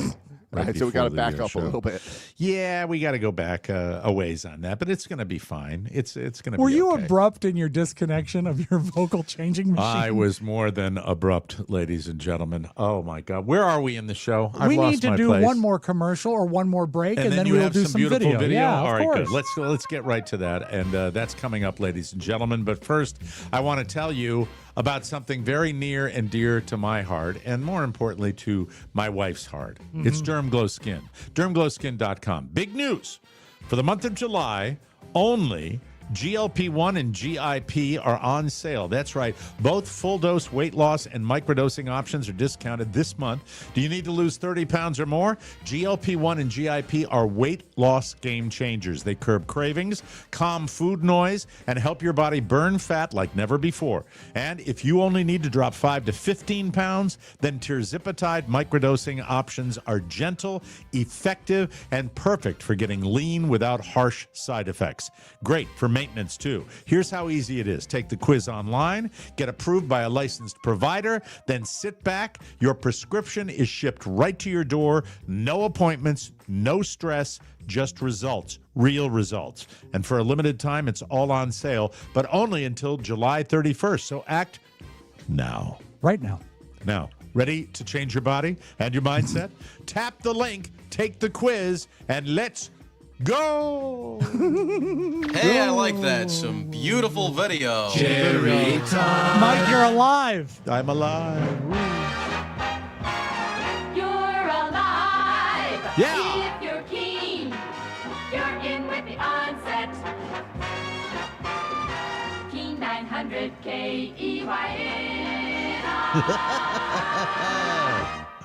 Right, so we got to before the, back up show. a little bit. Yeah, we got to go back a ways on that, but it's going to be fine. It's going to be. Were you okay. abrupt in your disconnection of your vocal changing machine? I was more than abrupt, ladies and gentlemen. Oh my God, where are we in the show? I've we lost need to my do place. one more commercial or one more break, and, then you we will have do some some beautiful video. Yeah, All of right, course. good. Let's get right to that, and that's coming up, ladies and gentlemen. But first, I want to tell you about something very near and dear to my heart, and more importantly, to my wife's heart. It's Derm Glow Skin. DermGlowSkin.com. Big news. For the month of July, only GLP-1 and GIP are on sale. That's right. Both full-dose weight loss and microdosing options are discounted this month. Do you need to lose 30 pounds or more? GLP-1 and GIP are weight loss game changers. They curb cravings, calm food noise, and help your body burn fat like never before. And if you only need to drop 5 to 15 pounds, then tirzepatide microdosing options are gentle, effective, and perfect for getting lean without harsh side effects. Great for maintenance too. Here's how easy it is. Take the quiz online, get approved by a licensed provider, then sit back. Your prescription is shipped right to your door. No appointments, no stress, just results, real results. And for a limited time, it's all on sale, but only until July 31st. So act now. Right now. Now, ready to change your body and your mindset? Tap the link, take the quiz, and let's go. Hey, I like that. Some beautiful video. Mike, you're alive. I'm alive. You're alive. Yeah. If you're keen, you're in with the onset. Keen 900 KEYN.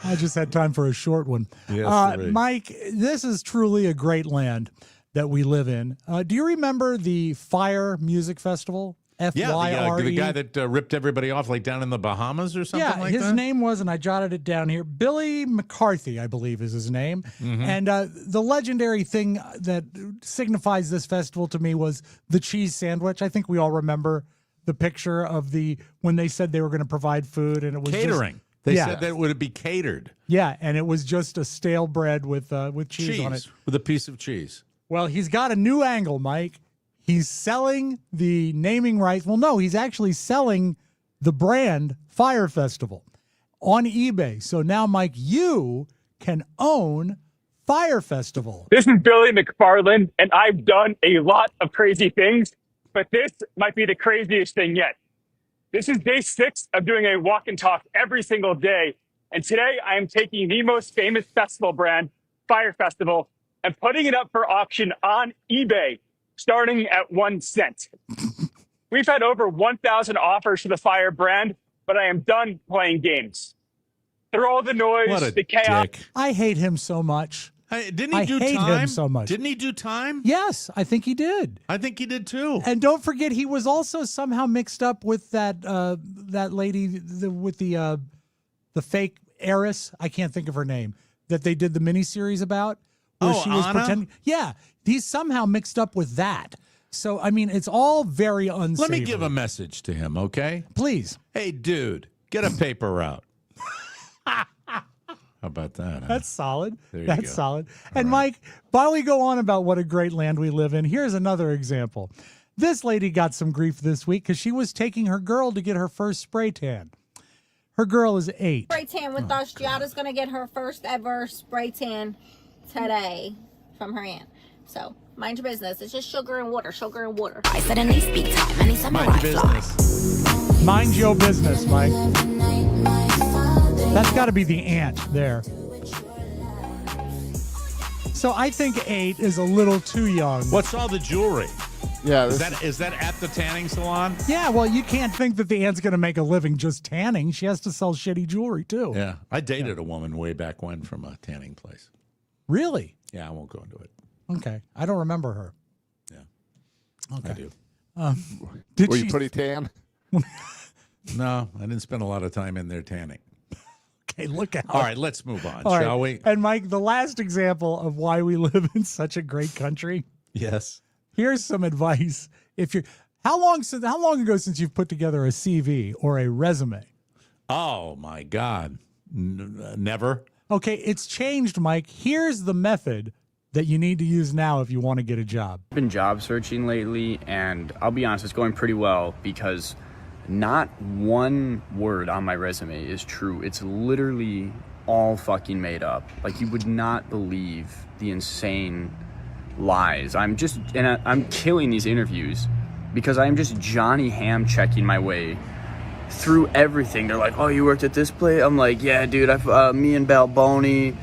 I just had time for a short one. Yes, sirree. Mike, this is truly a great land that we live in. Do you remember the Fire Music Festival? Yeah, F-Y-R-E? the guy that ripped everybody off like down in the Bahamas or something like his that? name was, and I jotted it down here, Billy McCarthy, I believe is his name. Mm-hmm. And the legendary thing that signifies this festival to me was the cheese sandwich. I think we all remember the picture of when they said they were going to provide food, and it was Catering. They said that it would be catered. Yeah, and it was just a stale bread with cheese on it. With a piece of cheese. Well, he's got a new angle, Mike. He's selling the naming rights. Well, no, he's actually selling the brand Fire Festival on eBay. So now, Mike, you can own Fire Festival. This is Billy McFarland, and I've done a lot of crazy things, but this might be the craziest thing yet. This is day 6 of doing a walk and talk every single day. And today I am taking the most famous festival brand, Fire Festival, and putting it up for auction on eBay, starting at 1 cent. We've had over 1,000 offers for the Fire brand, but I am done playing games. Through all the noise, the chaos. Dick. I hate him so much. Hey, didn't he do hate time? him so much. Didn't he do time? Yes, I think he did. I think he did too. And don't forget, he was also somehow mixed up with that lady with the fake heiress. I can't think of her name. That they did the miniseries about, where she was Anna? pretending. Yeah, he's somehow mixed up with that. So I mean, it's all very unsavory. Let me give a message to him, okay? Please. Hey, dude, get a paper route. How about that? Huh? That's solid. There you That's go. solid. And Mike, while we go on about what a great land we live in, here's another example. This lady got some grief this week because she was taking her girl to get her first spray tan. Her girl is 8. Spray tan with us. Giada's going to get her first ever spray tan today from her aunt. So, mind your business. It's just sugar and water, sugar and water. I said in these speak time, and he's Mind your business. Mind your business, Mike. That's got to be the aunt there. So I think 8 is a little too young. What's all the jewelry? Yeah, Is that at the tanning salon? Yeah, well, you can't think that the aunt's going to make a living just tanning. She has to sell shitty jewelry, too. Yeah. I dated a woman way back when from a tanning place. Really? Yeah, I won't go into it. Okay. I don't remember her. Yeah. Okay. I do. Were you pretty tan? No, I didn't spend a lot of time in there tanning. Okay, look out. All right, let's move on, All right. shall we? And Mike, the last example of why we live in such a great country. Yes. Here's some advice. If you're how long ago since you've put together a CV or a resume? Oh my God. Never. Okay, it's changed, Mike. Here's the method that you need to use now if you want to get a job. I've been job searching lately, and I'll be honest, it's going pretty well because not one word on my resume is true. It's literally all fucking made up. Like, you would not believe the insane lies. I'm killing these interviews because I'm just Johnny Ham checking my way through everything. They're like, oh, you worked at this place? I'm like, yeah, dude, me and Balboni,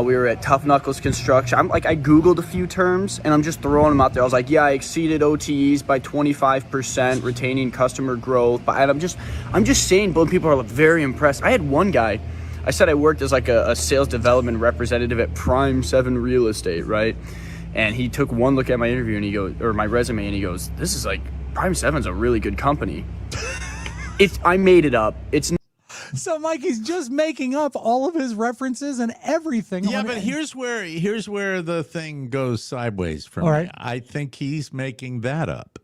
we were at Tough Knuckles Construction. I Googled a few terms and I'm just throwing them out there. I was like, yeah, I exceeded OTEs by 25%, retaining customer growth. But I'm just saying, both people are like very impressed. I had one guy, I said I worked as like a sales development representative at Prime 7 Real Estate, right? And he took one look at my interview and he goes, or my resume, and he goes, this is like, Prime 7's a really good company. I made it up. It's So Mike, he's just making up all of his references and everything. Yeah, but here's where the thing goes sideways for me. Right. I think he's making that up.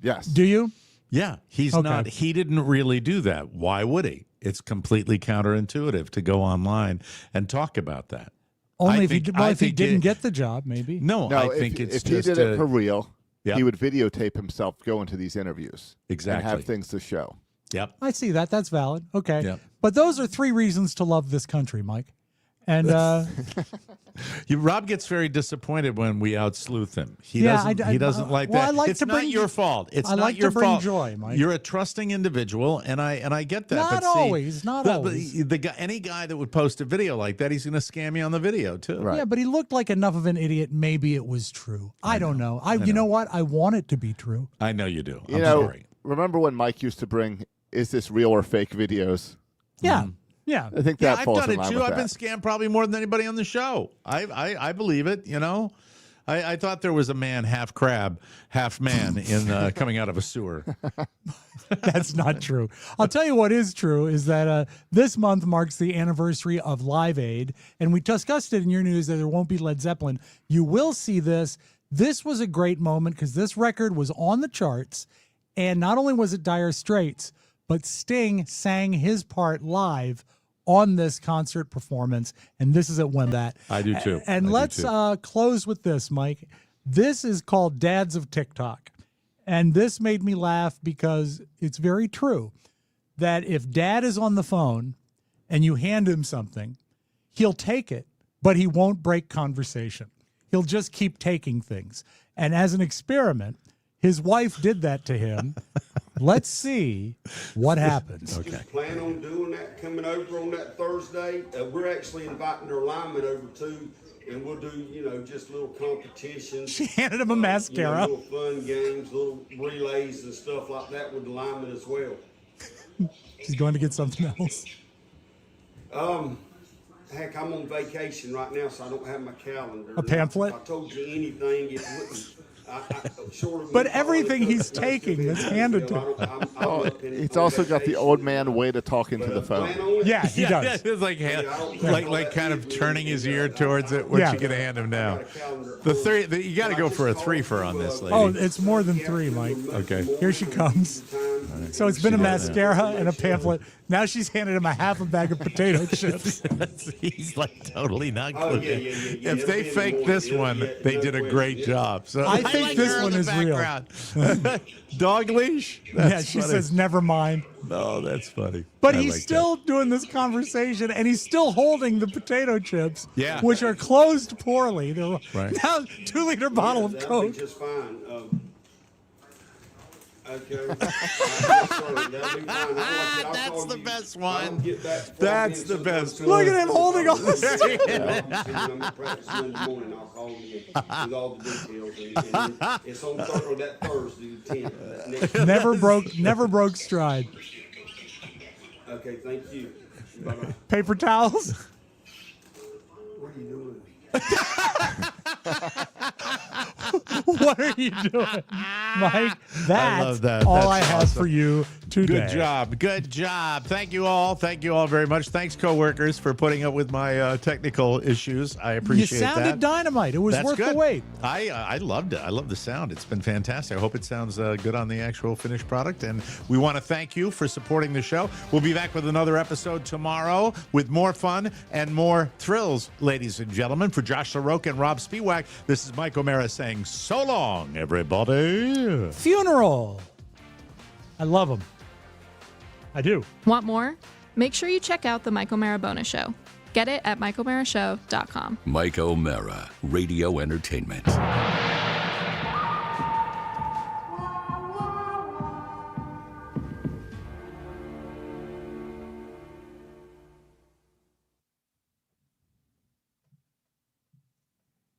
Yes. Do you? Yeah, he's Okay. not. He didn't really do that. Why would he? It's completely counterintuitive to go online and talk about that. Only I think- if he think didn't it- get the job, maybe. No, No, I think it's if just he did it for real, Yep. he would videotape himself going to these interviews. Exactly. And have things to show. Yep. I see that. That's valid. Okay. Yep. But those are 3 reasons to love this country, Mike. And Rob gets very disappointed when we out-sleuth him. He Yeah, doesn't. I- He doesn't like well, that. I like it's to not bring- your fault. It's I not like to your bring fault. joy, Mike. You're a trusting individual, and I get that. Not but see, always, not the, always. The guy, any guy that would post a video like that, he's going to scam you on the video too. Right. yeah, but he looked like enough of an idiot. Maybe it was true. I don't know. You know what? I want it to be true. I know you do. You I'm know, sorry. remember when Mike used to bring, is this real or fake videos? Yeah. Yeah. I think Yeah, that I've falls done in it line too. with I've been that. scammed probably more than anybody on the show. I believe it. You know, I thought there was a man, half crab, half man, in coming out of a sewer. That's not true. I'll tell you what is true is that this month marks the anniversary of Live Aid, and we discussed it in your news that there won't be Led Zeppelin. You will see this. This was a great moment because this record was on the charts, and not only was it Dire Straits, but Sting sang his part live on this concert performance, and this is at when that. I do too. And I do let's too. close with this, Mike. This is called Dads of TikTok. And this made me laugh because it's very true that if dad is on the phone and you hand him something, he'll take it, but he won't break conversation. He'll just keep taking things. And as an experiment, his wife did that to him Let's see what happens. Okay. Plan on doing that, coming over on that Thursday. We're actually inviting their linemen over too, and we'll do, just little competitions. She handed him a mascara. Little fun games, little relays and stuff like that with the linemen as well. She's going to get something else. Heck, I'm on vacation right now, so I don't have my calendar. A pamphlet? If I told you anything, it wouldn't. But everything he's taking that's handed to him. He's also got the old man way to talk into the phone. Yeah, he does. It's like kind of turning his ear towards it. What you gonna hand him now? You got to go for a 3-fer on this lady. Oh, it's more than 3, Mike. Okay. Here she comes. So it's been a mascara and a pamphlet. Now she's handed him a half a bag of potato chips. He's like totally not clued in. If they faked this one, they did a great job. So I think this one is real. Dog leash? She says, never mind. Oh, that's funny. But he's still doing this conversation, and he's still holding the potato chips, which are closed poorly. They're now 2-liter bottle of Coke. Just fine. Okay. That's the best one. That's the best one. Look at him holding all this. It's on that Thursday, 10. Never broke stride. Okay, thank you. Bye-bye. Paper towels. What are you doing? What are you doing, Mike? I love that. All That's I have awesome. for you today. Good job. Thank you all very much. Thanks, coworkers, for putting up with my technical issues. I appreciate that. You sounded dynamite. It was worth the wait. I loved it. I love the sound. It's been fantastic. I hope it sounds good on the actual finished product. And we want to thank you for supporting the show. We'll be back with another episode tomorrow with more fun and more thrills, ladies and gentlemen. For Josh LaRocque and Rob Spiewak, this is Mike O'Mara saying so long, everybody. Funeral. I love him. I do. Want more? Make sure you check out the Mike O'Mara Bonus Show. Get it at MikeO'MaraShow.com. Mike O'Mara, Radio Entertainment.